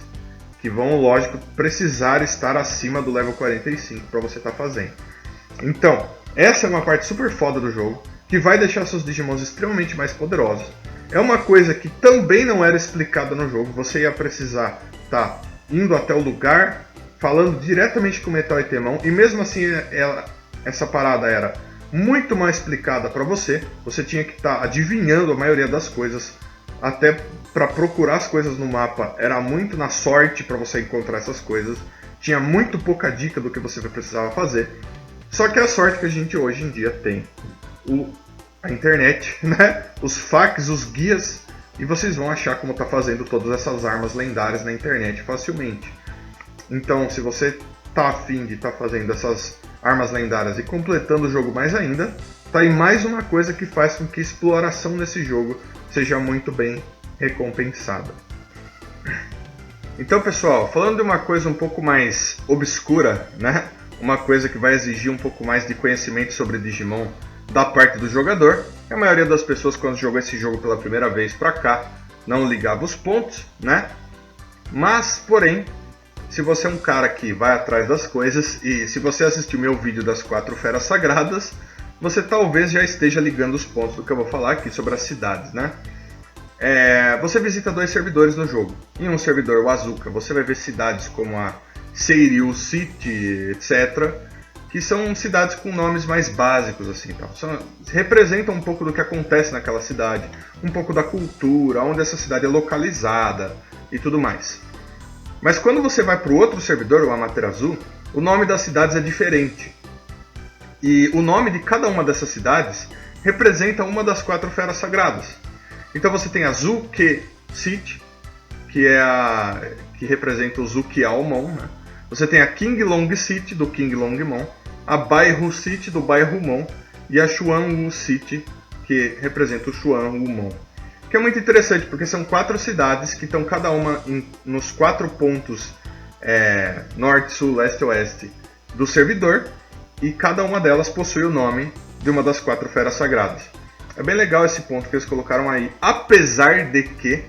que vão, lógico, precisar estar acima do level 45 para você estar fazendo. Então, essa é uma parte super foda do jogo, que vai deixar seus Digimons extremamente mais poderosos. É uma coisa que também não era explicada no jogo, você ia precisar estar indo até o lugar, falando diretamente com o Metaitemon, e mesmo assim essa parada era muito mais explicada para você, você tinha que estar adivinhando a maioria das coisas, até para procurar as coisas no mapa era muito na sorte para você encontrar essas coisas, tinha muito pouca dica do que você precisava fazer, só que a sorte que a gente hoje em dia tem a internet, né? Os FAQs, os guias, e vocês vão achar como tá fazendo todas essas armas lendárias na internet facilmente. Então, se você tá afim de estar fazendo essas armas lendárias e completando o jogo mais ainda, tá aí mais uma coisa que faz com que a exploração nesse jogo seja muito bem recompensada. Então, pessoal, falando de uma coisa um pouco mais obscura, né? Uma coisa que vai exigir um pouco mais de conhecimento sobre Digimon da parte do jogador. A maioria das pessoas, quando jogou esse jogo pela primeira vez pra cá, não ligava os pontos, né? Mas, porém, se você é um cara que vai atrás das coisas, e se você assistiu meu vídeo das 4 feras sagradas, você talvez já esteja ligando os pontos do que eu vou falar aqui sobre as cidades, né? Você visita 2 servidores no jogo. Em um servidor, o Azuka, você vai ver cidades como a Seiryu City, etc., que são cidades com nomes mais básicos, assim, tal. Representam um pouco do que acontece naquela cidade, um pouco da cultura, onde essa cidade é localizada e tudo mais. Mas quando você vai para o outro servidor, o Amaterasu, o nome das cidades é diferente. E o nome de cada uma dessas cidades representa uma das 4 feras sagradas. Então você tem a Zuke City, que representa o Zukiaomon, né? Você tem a Qinglong City, do Qinglongmon, a Baihu City, do Baihumon, e a Xuanwu City, que representa o Xuanwumon. Que é muito interessante, porque são 4 cidades que estão cada uma nos 4 pontos norte, sul, leste e oeste do servidor, e cada uma delas possui o nome de uma das 4 feras sagradas. É bem legal esse ponto que eles colocaram aí, apesar de que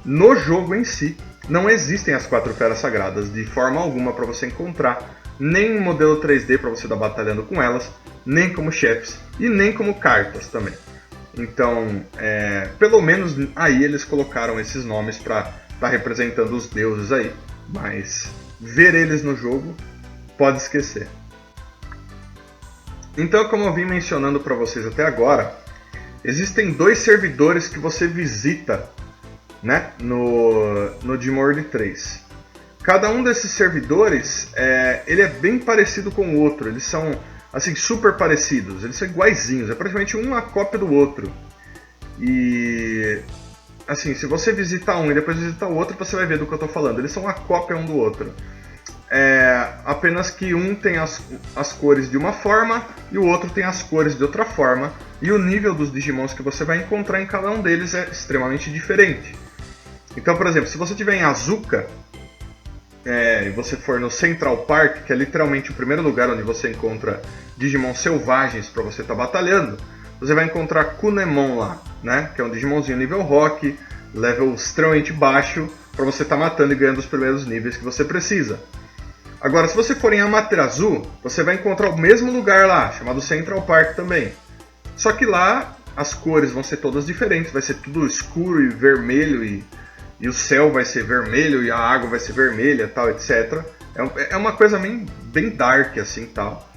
no jogo em si não existem as 4 feras sagradas de forma alguma para você encontrar, nem um modelo 3D para você estar batalhando com elas, nem como chefes e nem como cartas também. Então, pelo menos aí eles colocaram esses nomes para estar representando os deuses aí, mas ver eles no jogo, pode esquecer. Então, como eu vim mencionando para vocês até agora, existem 2 servidores que você visita, né, no Dimord 3. Cada um desses servidores, ele é bem parecido com o outro, eles são assim, super parecidos, eles são iguaizinhos, é praticamente uma cópia do outro. E assim, se você visitar um e depois visitar o outro, você vai ver do que eu estou falando, eles são uma cópia um do outro. Apenas que um tem as cores de uma forma e o outro tem as cores de outra forma, e o nível dos Digimons que você vai encontrar em cada um deles é extremamente diferente. Então, por exemplo, se você estiver em Azuka e você for no Central Park, que é literalmente o primeiro lugar onde você encontra Digimon selvagens para você estar batalhando, você vai encontrar Kunemon lá, né? Que é um Digimonzinho nível Rock, level extremamente baixo, para você estar matando e ganhando os primeiros níveis que você precisa. Agora, se você for em Amaterasu, você vai encontrar o mesmo lugar lá, chamado Central Park também. Só que lá as cores vão ser todas diferentes, vai ser tudo escuro e vermelho, e o céu vai ser vermelho e a água vai ser vermelha, tal, etc. É uma coisa bem dark assim, tal.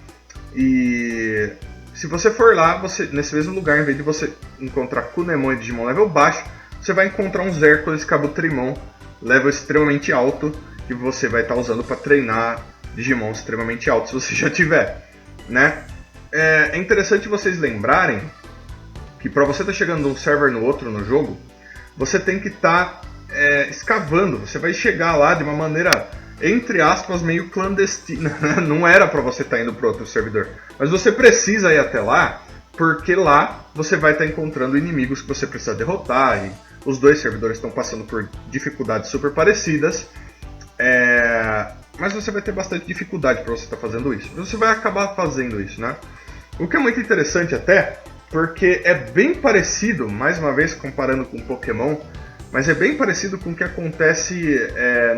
E se você for lá, nesse mesmo lugar, em vez de você encontrar Kunemon e Digimon level baixo, você vai encontrar uns Hércules Kabutrimon level extremamente alto, que você vai estar usando para treinar Digimon extremamente altos, se você já tiver, né? É interessante vocês lembrarem que para você estar chegando de um server no outro no jogo, você tem que estar escavando. Você vai chegar lá de uma maneira, entre aspas, meio clandestina. Não era para você estar indo para outro servidor, mas você precisa ir até lá porque lá você vai estar encontrando inimigos que você precisa derrotar, e os dois servidores estão passando por dificuldades super parecidas, mas você vai ter bastante dificuldade para você estar fazendo isso. Você vai acabar fazendo isso, né? O que é muito interessante até, porque é bem parecido, mais uma vez comparando com Pokémon, mas é bem parecido com o que acontece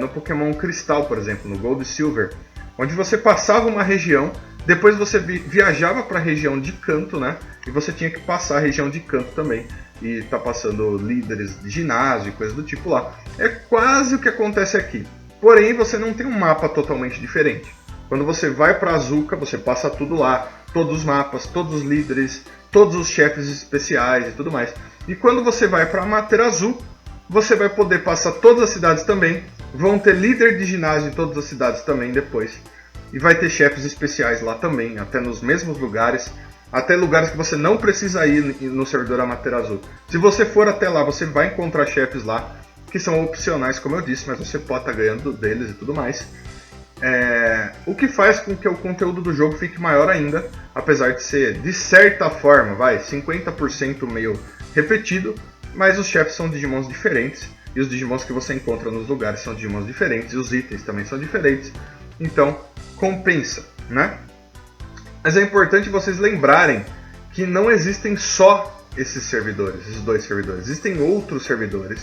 no Pokémon Cristal, por exemplo, no Gold e Silver, onde você passava uma região, depois você viajava para a região de canto, né? E você tinha que passar a região de canto também, e tá passando líderes de ginásio e coisas do tipo lá. É quase o que acontece aqui, porém você não tem um mapa totalmente diferente. Quando você vai para Azuka, você passa tudo lá, todos os mapas, todos os líderes, todos os chefes especiais e tudo mais. E quando você vai para Amaterasu, você vai poder passar todas as cidades também, vão ter líder de ginásio em todas as cidades também depois. E vai ter chefes especiais lá também, até nos mesmos lugares, até lugares que você não precisa ir no servidor Amaterasu. Se você for até lá, você vai encontrar chefes lá, que são opcionais, como eu disse, mas você pode estar ganhando deles e tudo mais. O que faz com que o conteúdo do jogo fique maior ainda, apesar de ser, de certa forma, 50% meio repetido, mas os chefes são Digimons diferentes, e os Digimons que você encontra nos lugares são Digimons diferentes, e os itens também são diferentes, então compensa, né? Mas é importante vocês lembrarem que não existem só esses servidores, esses dois servidores, existem outros servidores.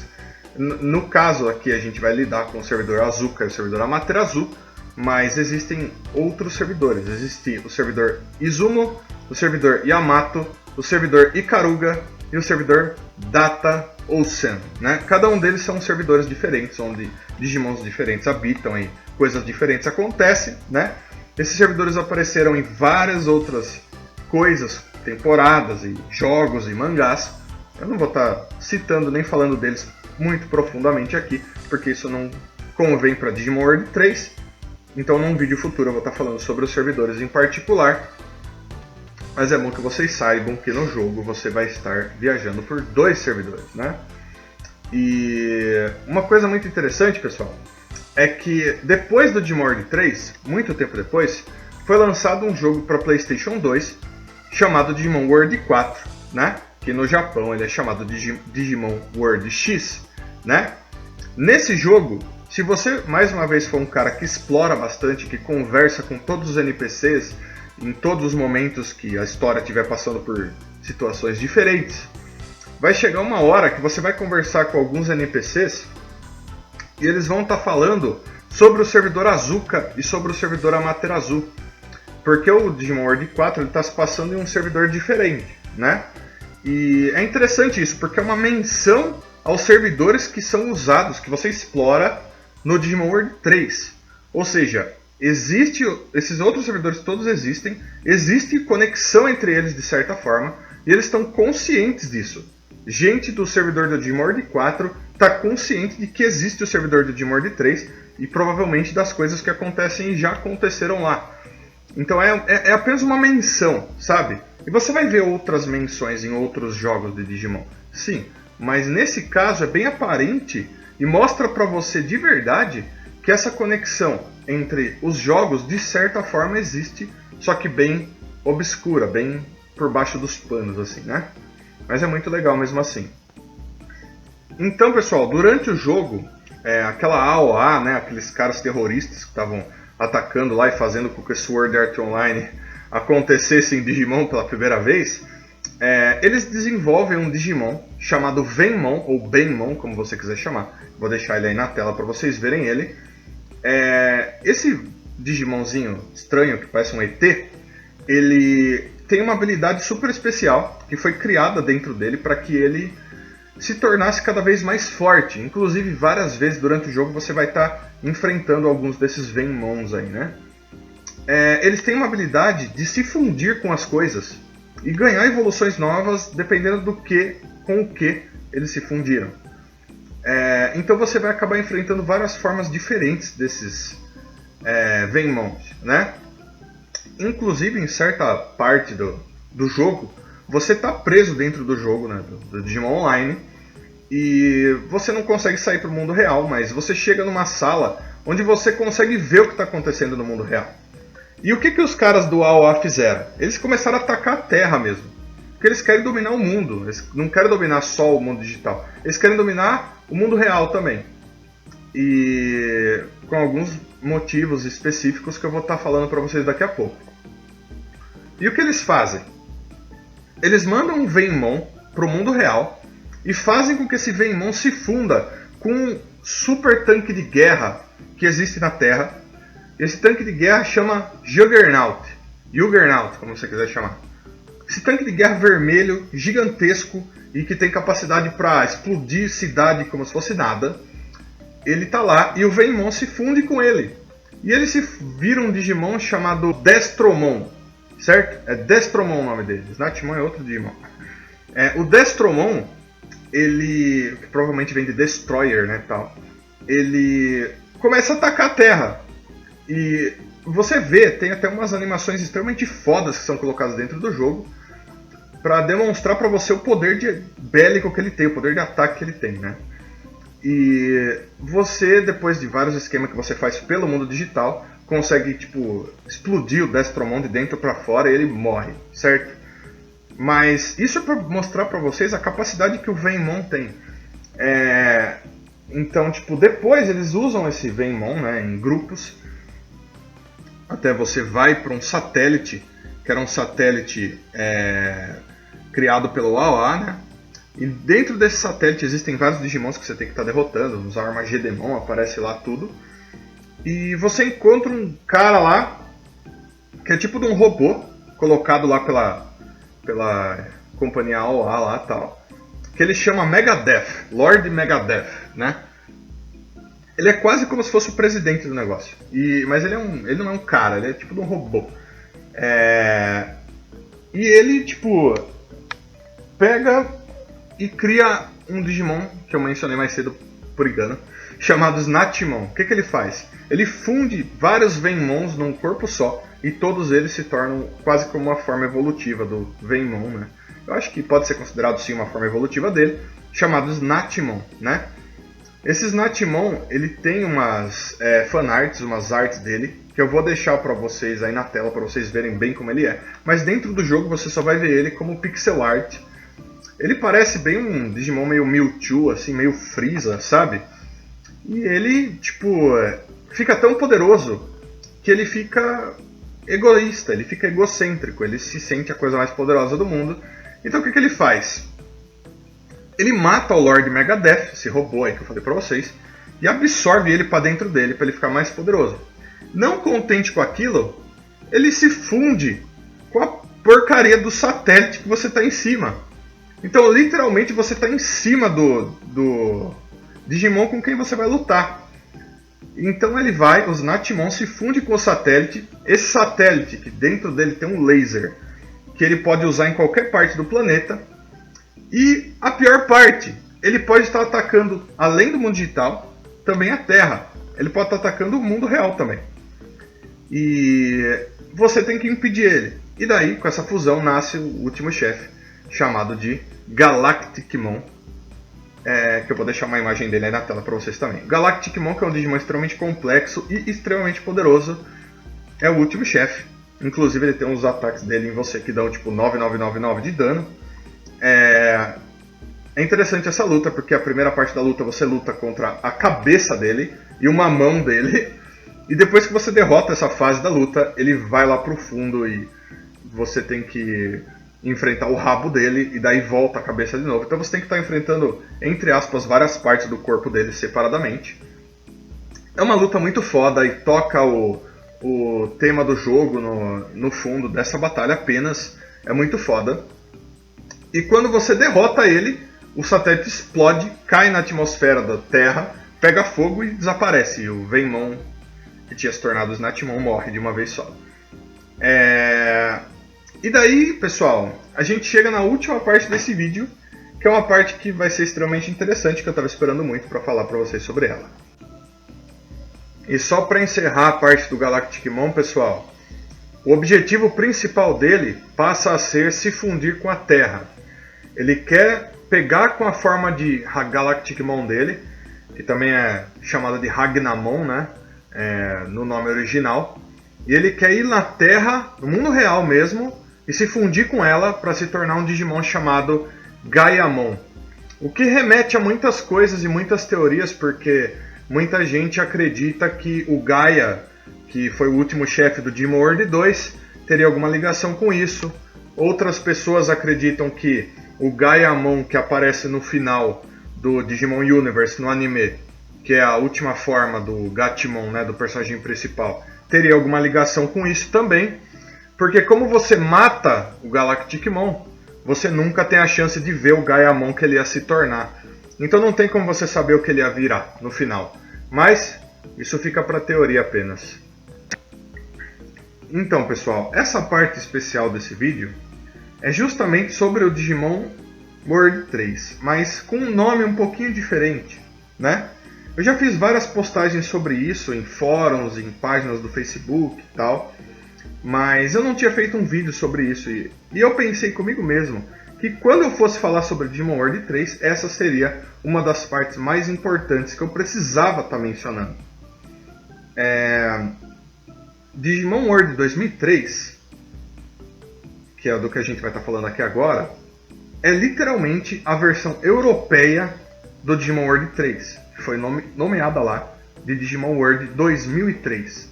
No caso aqui a gente vai lidar com o servidor Azuka e o servidor Amaterasu, mas existem outros servidores. Existe o servidor Izumo, o servidor Yamato, o servidor Ikaruga e o servidor Data Ocean, né? Cada um deles são servidores diferentes, onde Digimons diferentes habitam e coisas diferentes acontecem, né? Esses servidores apareceram em várias outras coisas, temporadas e jogos e mangás. Eu não vou estar citando nem falando deles muito profundamente aqui, porque isso não convém para Digimon World 3. Então, num vídeo futuro eu vou estar falando sobre os servidores em particular. Mas é bom que vocês saibam que no jogo você vai estar viajando por dois servidores, né? E uma coisa muito interessante, pessoal, é que depois do Digimon World 3, muito tempo depois, foi lançado um jogo para PlayStation 2 chamado Digimon World 4, né? Que no Japão ele é chamado Digimon World X, né? Nesse jogo, se você mais uma vez for um cara que explora bastante, que conversa com todos os NPCs em todos os momentos que a história estiver passando por situações diferentes, vai chegar uma hora que você vai conversar com alguns NPCs e eles vão estar falando sobre o servidor Azuka e sobre o servidor Amaterasu. Porque o Digimon World 4 está se passando em um servidor diferente, né? E é interessante isso, porque é uma menção aos servidores que são usados, que você explora no Digimon World 3. Ou seja, esses outros servidores todos existem, existe conexão entre eles de certa forma, e eles estão conscientes disso. Gente do servidor do Digimon World 4 está consciente de que existe o servidor do Digimon World 3 e provavelmente das coisas que acontecem e já aconteceram lá. Então é apenas uma menção, sabe? E você vai ver outras menções em outros jogos de Digimon. Sim, mas nesse caso é bem aparente e mostra pra você de verdade que essa conexão entre os jogos de certa forma existe, só que bem obscura, bem por baixo dos panos, assim, né? Mas é muito legal mesmo assim. Então, pessoal, durante o jogo, aquela AOA, né, aqueles caras terroristas que estavam atacando lá e fazendo com que o Sword Art Online acontecesse em Digimon pela primeira vez, eles desenvolvem um Digimon chamado Venmon, ou Benmon, como você quiser chamar. Vou deixar ele aí na tela para vocês verem ele. Esse Digimonzinho estranho, que parece um ET, ele tem uma habilidade super especial que foi criada dentro dele para que ele se tornasse cada vez mais forte. Inclusive, várias vezes durante o jogo você vai estar enfrentando alguns desses Venmons aí, né? Eles têm uma habilidade de se fundir com as coisas e ganhar evoluções novas dependendo com o que eles se fundiram. Então você vai acabar enfrentando várias formas diferentes desses Venmons, né? Inclusive, em certa parte do jogo, você está preso dentro do jogo, né, do Digimon Online, e você não consegue sair para o mundo real, mas você chega numa sala onde você consegue ver o que está acontecendo no mundo real. E o que os caras do AOA fizeram? Eles começaram a atacar a Terra mesmo. porque eles querem dominar o mundo. Eles não querem dominar só o mundo digital. Eles querem dominar o mundo real também. E com alguns motivos específicos que eu vou estar falando para vocês daqui a pouco. E o que eles fazem? Eles mandam um Venmon para o mundo real e fazem com que esse Venmon se funda com um super tanque de guerra que existe na Terra. Esse tanque de guerra chama Juggernaut, como você quiser chamar. Esse tanque de guerra vermelho, gigantesco e que tem capacidade para explodir cidade como se fosse nada. Ele tá lá e o Venmon se funde com ele. E ele se vira um Digimon chamado Destromon, certo? É Destromon o nome dele. Snatchmon é outro Digimon. O Destromon, ele, que provavelmente vem de Destroyer, né, tal, ele começa a atacar a Terra. E você vê, tem até umas animações extremamente fodas que são colocadas dentro do jogo para demonstrar para você o poder bélico que ele tem, o poder de ataque que ele tem, né? E você, depois de vários esquemas que você faz pelo mundo digital, consegue, tipo, explodir o Destromon de dentro para fora e ele morre, certo? Mas isso é para mostrar para vocês a capacidade que o Venmon tem. Então, tipo, depois eles usam esse Venmon, né, em grupos. Até você vai para um satélite, que era um satélite criado pelo AOA, né? E dentro desse satélite existem vários Digimons que você tem que estar derrotando. Os Armagedemon, aparece lá tudo. E você encontra um cara lá, que é tipo de um robô, colocado lá pela companhia AOA lá e tal. Que ele chama Megadeth, Lord Megadeth, né? Ele é quase como se fosse o presidente do negócio. Mas ele não é um cara, ele é tipo de um robô. E ele, tipo, pega e cria um Digimon, que eu mencionei mais cedo por engano, chamado Snatchmon. O que ele faz? Ele funde vários Venmons num corpo só, e todos eles se tornam quase como uma forma evolutiva do Venmon, né? Eu acho que pode ser considerado sim uma forma evolutiva dele, chamado Snatchmon, né? Esse Snatchmon, ele tem umas fanarts, umas artes dele, que eu vou deixar para vocês aí na tela, para vocês verem bem como ele é. Mas dentro do jogo você só vai ver ele como pixel art. Ele parece bem um Digimon meio Mewtwo, assim, meio Freeza, sabe? E ele, tipo, fica tão poderoso que ele fica egoísta, ele fica egocêntrico, ele se sente a coisa mais poderosa do mundo. Então o que ele faz? Ele mata o Lord Megadeth, esse robô aí que eu falei pra vocês, e absorve ele pra dentro dele pra ele ficar mais poderoso. Não contente com aquilo, ele se funde com a porcaria do satélite que você tá em cima. Então, literalmente, você está em cima do Digimon com quem você vai lutar. Então o Snatchmon se funde com o satélite. Esse satélite, que dentro dele tem um laser, que ele pode usar em qualquer parte do planeta. E a pior parte, ele pode estar atacando, além do mundo digital, também a Terra. Ele pode estar atacando o mundo real também. E você tem que impedir ele. E daí, com essa fusão, nasce o último chefe, chamado de Galacticmon, que eu vou deixar uma imagem dele aí na tela para vocês também. Galacticmon, que é um Digimon extremamente complexo e extremamente poderoso, é o último chefe. Inclusive ele tem uns ataques dele em você que dão tipo 9999 de dano. É interessante essa luta, porque a primeira parte da luta você luta contra a cabeça dele e uma mão dele. E depois que você derrota essa fase da luta, ele vai lá pro fundo e você tem que enfrentar o rabo dele e daí volta a cabeça de novo. Então você tem que estar enfrentando, entre aspas, várias partes do corpo dele separadamente. É uma luta muito foda e toca o tema do jogo no fundo dessa batalha apenas. É muito foda. E quando você derrota ele, o satélite explode, cai na atmosfera da Terra, pega fogo e desaparece. E o Venmon, que tinha se tornado o Snatchmon, morre de uma vez só. E daí, pessoal, a gente chega na última parte desse vídeo, que é uma parte que vai ser extremamente interessante, que eu estava esperando muito para falar para vocês sobre ela. E só para encerrar a parte do Galacticmon, pessoal, o objetivo principal dele passa a ser se fundir com a Terra. Ele quer pegar com a forma de Galacticmon dele, que também é chamada de Ragnamon, né? No nome original. E ele quer ir na Terra, no mundo real mesmo, e se fundir com ela para se tornar um Digimon chamado Gaiamon. O que remete a muitas coisas e muitas teorias, porque muita gente acredita que o Gaia, que foi o último chefe do Digimon World 2, teria alguma ligação com isso. Outras pessoas acreditam que o Gaiamon que aparece no final do Digimon Universe no anime, que é a última forma do Gatimon, né, do personagem principal, teria alguma ligação com isso também, porque como você mata o Galacticmon, você nunca tem a chance de ver o Gaiamon que ele ia se tornar. Então não tem como você saber o que ele ia virar no final. Mas isso fica para teoria apenas. Então pessoal, essa parte especial desse vídeo é justamente sobre o Digimon World 3, mas com um nome um pouquinho diferente, né? Eu já fiz várias postagens sobre isso em fóruns, em páginas do Facebook e tal, mas eu não tinha feito um vídeo sobre isso e eu pensei comigo mesmo que quando eu fosse falar sobre Digimon World 3, essa seria uma das partes mais importantes que eu precisava estar mencionando. Digimon World 2003, que é do que a gente vai estar falando aqui agora, é literalmente a versão europeia do Digimon World 3, que foi nomeada lá de Digimon World 2003.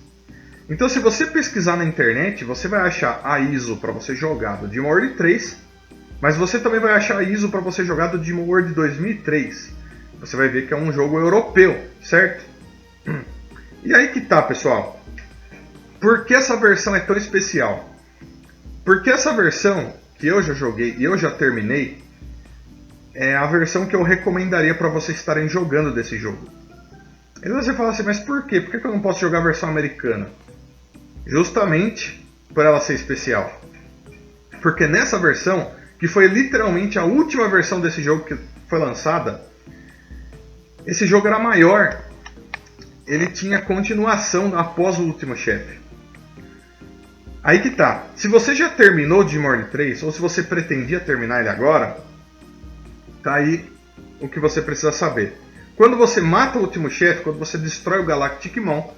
Então se você pesquisar na internet, você vai achar a ISO para você jogar do Digimon World 3, mas você também vai achar a ISO para você jogar do Digimon World 2003. Você vai ver que é um jogo europeu, certo? E aí que tá, pessoal. Por que essa versão é tão especial? Porque essa versão que eu já joguei e eu já terminei é a versão que eu recomendaria para vocês estarem jogando desse jogo. E você fala assim, mas por quê? Por que eu não posso jogar a versão americana? Justamente por ela ser especial. Porque nessa versão, que foi literalmente a última versão desse jogo que foi lançada, esse jogo era maior, ele tinha continuação após o último chefe. Aí que tá, se você já terminou o Digimon World 3, ou se você pretendia terminar ele agora, tá aí o que você precisa saber. Quando você mata o último chefe, quando você destrói o Galacticmon,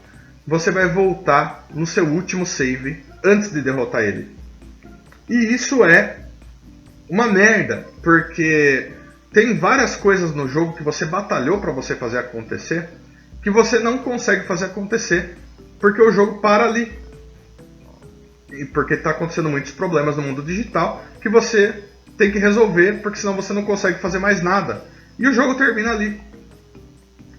você vai voltar no seu último save antes de derrotar ele. E isso é uma merda, porque tem várias coisas no jogo que você batalhou para você fazer acontecer, que você não consegue fazer acontecer, porque o jogo para ali. E porque está acontecendo muitos problemas no mundo digital que você tem que resolver, porque senão você não consegue fazer mais nada. E o jogo termina ali.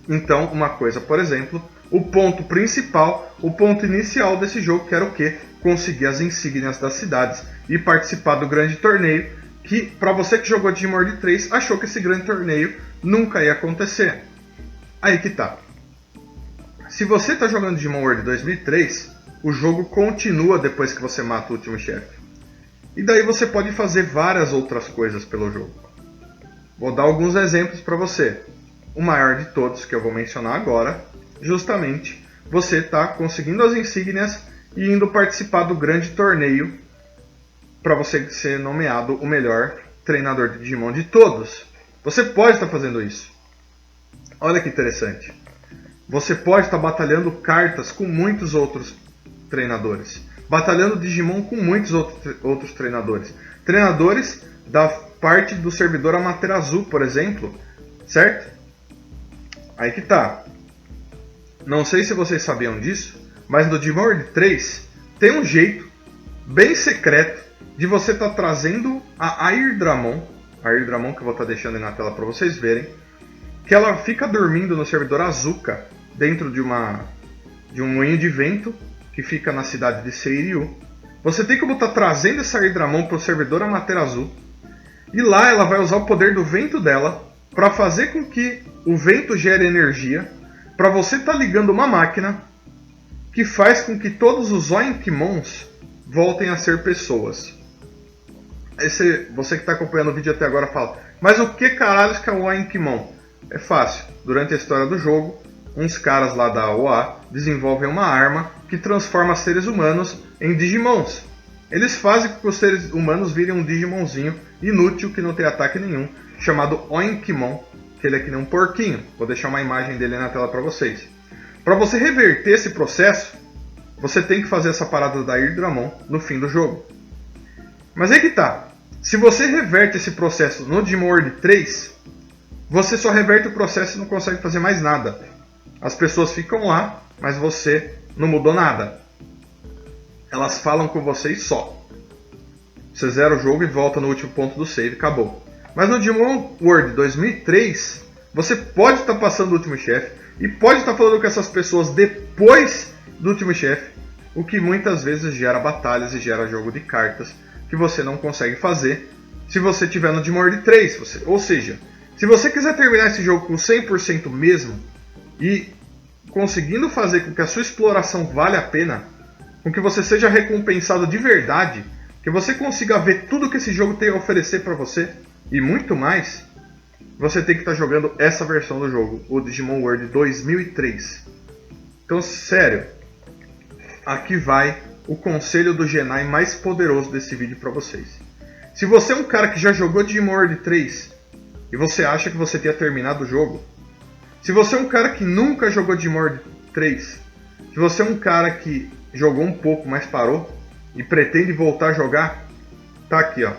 Então, uma coisa, por exemplo, o ponto principal, o ponto inicial desse jogo, que era o quê? Conseguir as insígnias das cidades e participar do grande torneio, que, para você que jogou Digimon World 3, achou que esse grande torneio nunca ia acontecer. Aí que tá. Se você está jogando Digimon World 2003, o jogo continua depois que você mata o último chefe. E daí você pode fazer várias outras coisas pelo jogo. Vou dar alguns exemplos para você. O maior de todos, que eu vou mencionar agora, justamente você está conseguindo as insígnias e indo participar do grande torneio para você ser nomeado o melhor treinador de Digimon de todos. Você pode estar fazendo isso. Olha que interessante. Você pode estar batalhando cartas com muitos outros treinadores. Batalhando Digimon com muitos outros treinadores. Treinadores da parte do servidor Amaterasu, por exemplo. Certo? Aí que tá. Não sei se vocês sabiam disso, mas no Digimon World 3 tem um jeito bem secreto de você estar trazendo a Airdramon que eu vou estar deixando aí na tela para vocês verem, que ela fica dormindo no servidor Azuka, dentro de um moinho de vento que fica na cidade de Seiryu. Você tem como estar trazendo essa Airdramon para o servidor Amaterasu, e lá ela vai usar o poder do vento dela para fazer com que o vento gere energia, para você estar ligando uma máquina que faz com que todos os Oinkmons voltem a ser pessoas. Você que está acompanhando o vídeo até agora fala, mas o que caralho que é o Oinkmon? É fácil, durante a história do jogo, uns caras lá da OA desenvolvem uma arma que transforma seres humanos em Digimons. Eles fazem com que os seres humanos virem um Digimonzinho inútil que não tem ataque nenhum, chamado Oinkmon, que ele é que nem um porquinho. Vou deixar uma imagem dele na tela para vocês. Para você reverter esse processo, você tem que fazer essa parada da Airdramon no fim do jogo. Mas é que tá. Se você reverte esse processo no Digimon World 3, você só reverte o processo e não consegue fazer mais nada. As pessoas ficam lá, mas você não mudou nada. Elas falam com você e só. Você zera o jogo e volta no último ponto do save, acabou. Mas no Digimon World 2003, você pode estar passando do último chefe e pode estar falando com essas pessoas depois do último chefe, o que muitas vezes gera batalhas e gera jogo de cartas que você não consegue fazer se você estiver no Digimon World 3. Ou seja, se você quiser terminar esse jogo com 100% mesmo e conseguindo fazer com que a sua exploração valha a pena, com que você seja recompensado de verdade, que você consiga ver tudo que esse jogo tem a oferecer para você e muito mais, você tem que estar jogando essa versão do jogo, o Digimon World 2003. Então, sério, aqui vai o conselho do Genai mais poderoso desse vídeo para vocês. Se você é um cara que já jogou Digimon World 3 e você acha que você tenha terminado o jogo, se você é um cara que nunca jogou Digimon World 3, se você é um cara que jogou um pouco, mas parou e pretende voltar a jogar, tá aqui, ó.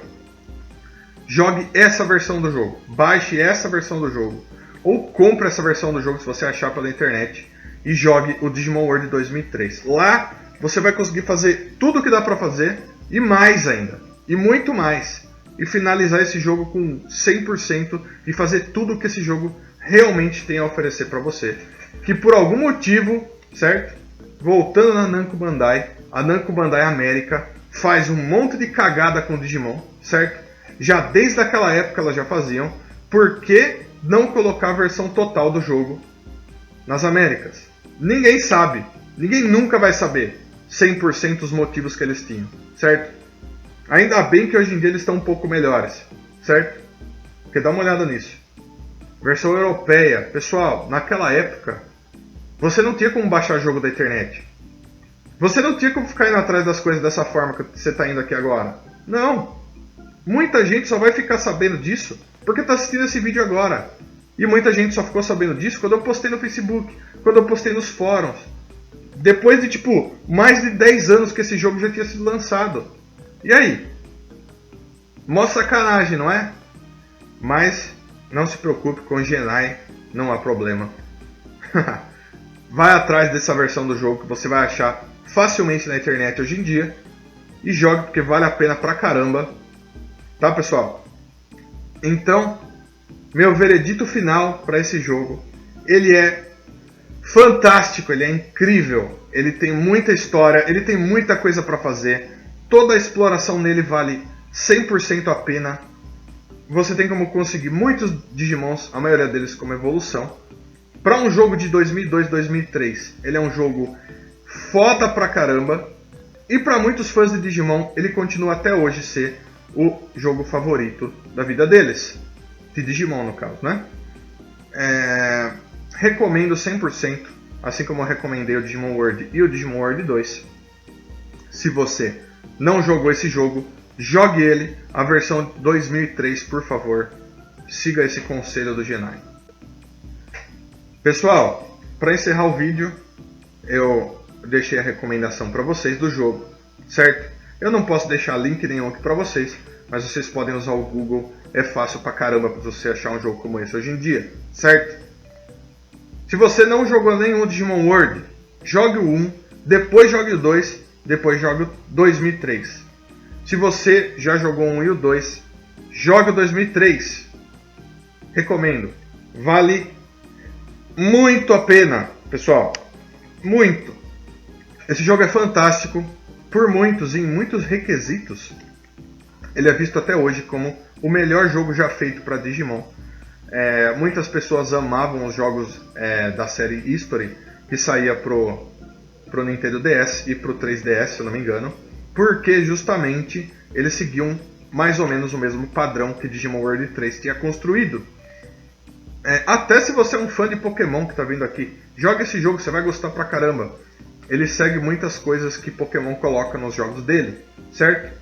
Jogue essa versão do jogo, baixe essa versão do jogo, ou compre essa versão do jogo se você achar pela internet e jogue o Digimon World 2003. Lá você vai conseguir fazer tudo o que dá pra fazer e mais ainda, e muito mais, e finalizar esse jogo com 100% e fazer tudo o que esse jogo realmente tem a oferecer pra você. Que por algum motivo, certo? Voltando na Namco Bandai, a Namco Bandai América faz um monte de cagada com o Digimon, certo? Já desde aquela época elas já faziam. Por que não colocar a versão total do jogo nas Américas? Ninguém sabe. Ninguém nunca vai saber 100% os motivos que eles tinham, certo? Ainda bem que hoje em dia eles estão um pouco melhores, certo? Porque dá uma olhada nisso. Versão europeia. Pessoal, naquela época, você não tinha como baixar jogo da internet. Você não tinha como ficar indo atrás das coisas dessa forma que você está indo aqui agora. Não. Muita gente só vai ficar sabendo disso porque está assistindo esse vídeo agora. E muita gente só ficou sabendo disso quando eu postei no Facebook, quando eu postei nos fóruns. Depois de, mais de 10 anos que esse jogo já tinha sido lançado. E aí? Mó sacanagem, não é? Mas não se preocupe, com o Genai não há problema. Vai atrás dessa versão do jogo que você vai achar facilmente na internet hoje em dia. E jogue porque vale a pena pra caramba. Tá, pessoal? Então, meu veredito final para esse jogo. Ele é fantástico, ele é incrível. Ele tem muita história, ele tem muita coisa para fazer. Toda a exploração nele vale 100% a pena. Você tem como conseguir muitos Digimons, a maioria deles como evolução. Para um jogo de 2002-2003, ele é um jogo foda pra caramba. E para muitos fãs de Digimon, ele continua até hoje ser o jogo favorito da vida deles. De Digimon, no caso, né? Recomendo 100%, assim como eu recomendei o Digimon World e o Digimon World 2. Se você não jogou esse jogo, jogue ele, a versão 2003, por favor. Siga esse conselho do Genai. Pessoal, para encerrar o vídeo, eu deixei a recomendação para vocês do jogo, certo? Eu não posso deixar link nenhum aqui para vocês, mas vocês podem usar o Google, é fácil pra caramba para você achar um jogo como esse hoje em dia, certo? Se você não jogou nenhum Digimon World, jogue o 1, depois jogue o 2, depois jogue o 2003. Se você já jogou o 1 e o 2, jogue o 2003. Recomendo. Vale muito a pena, pessoal. Muito. Esse jogo é fantástico. Por muitos, em muitos requisitos, ele é visto até hoje como o melhor jogo já feito para Digimon. Muitas pessoas amavam os jogos da série History, que saía pro Nintendo DS e pro 3DS, se eu não me engano, porque justamente eles seguiam mais ou menos o mesmo padrão que Digimon World 3 tinha construído. Até se você é um fã de Pokémon que está vindo aqui, joga esse jogo, você vai gostar pra caramba. Ele segue muitas coisas que Pokémon coloca nos jogos dele, certo?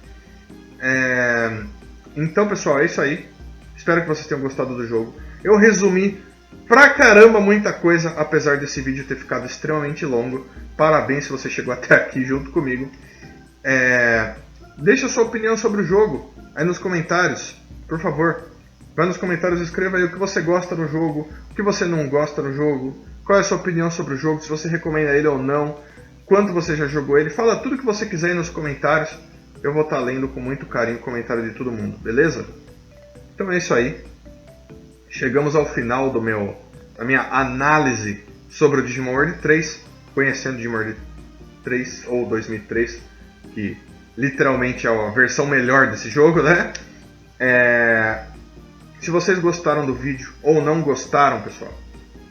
Então, pessoal, é isso aí. Espero que vocês tenham gostado do jogo. Eu resumi pra caramba muita coisa, apesar desse vídeo ter ficado extremamente longo. Parabéns se você chegou até aqui junto comigo. Deixa a sua opinião sobre o jogo aí nos comentários, por favor. Vai nos comentários, escreva aí o que você gosta do jogo, o que você não gosta do jogo, qual é a sua opinião sobre o jogo, se você recomenda ele ou não, quanto você já jogou ele. Fala tudo que você quiser aí nos comentários. Eu vou estar lendo com muito carinho o comentário de todo mundo, beleza? Então é isso aí. Chegamos ao final da minha análise sobre o Digimon World 3, conhecendo Digimon World 3 ou 2003, que literalmente é a versão melhor desse jogo, né? Se vocês gostaram do vídeo ou não gostaram, pessoal,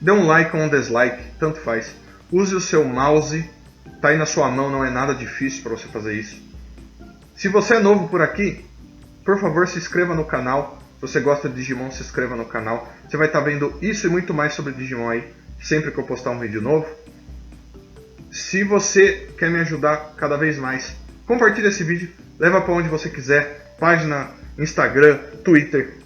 dê um like ou um dislike, tanto faz. Use o seu mouse, tá aí na sua mão, não é nada difícil para você fazer isso. Se você é novo por aqui, por favor, se inscreva no canal. Se você gosta de Digimon, se inscreva no canal. Você vai estar vendo isso e muito mais sobre Digimon aí, sempre que eu postar um vídeo novo. Se você quer me ajudar cada vez mais, compartilhe esse vídeo, leva para onde você quiser, página, Instagram, Twitter,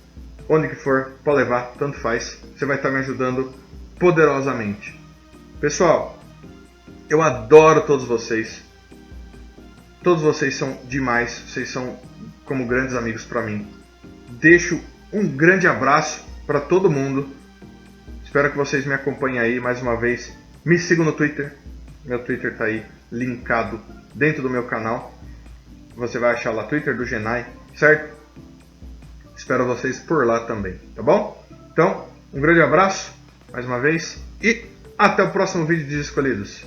onde que for, pode levar, tanto faz. Você vai estar me ajudando poderosamente. Pessoal, eu adoro todos vocês. Todos vocês são demais, vocês são como grandes amigos para mim. Deixo um grande abraço para todo mundo. Espero que vocês me acompanhem aí mais uma vez. Me sigam no Twitter. Meu Twitter está aí linkado dentro do meu canal. Você vai achar lá Twitter do Genai, certo? Espero vocês por lá também, tá bom? Então, um grande abraço mais uma vez e até o próximo vídeo de Escolhidos.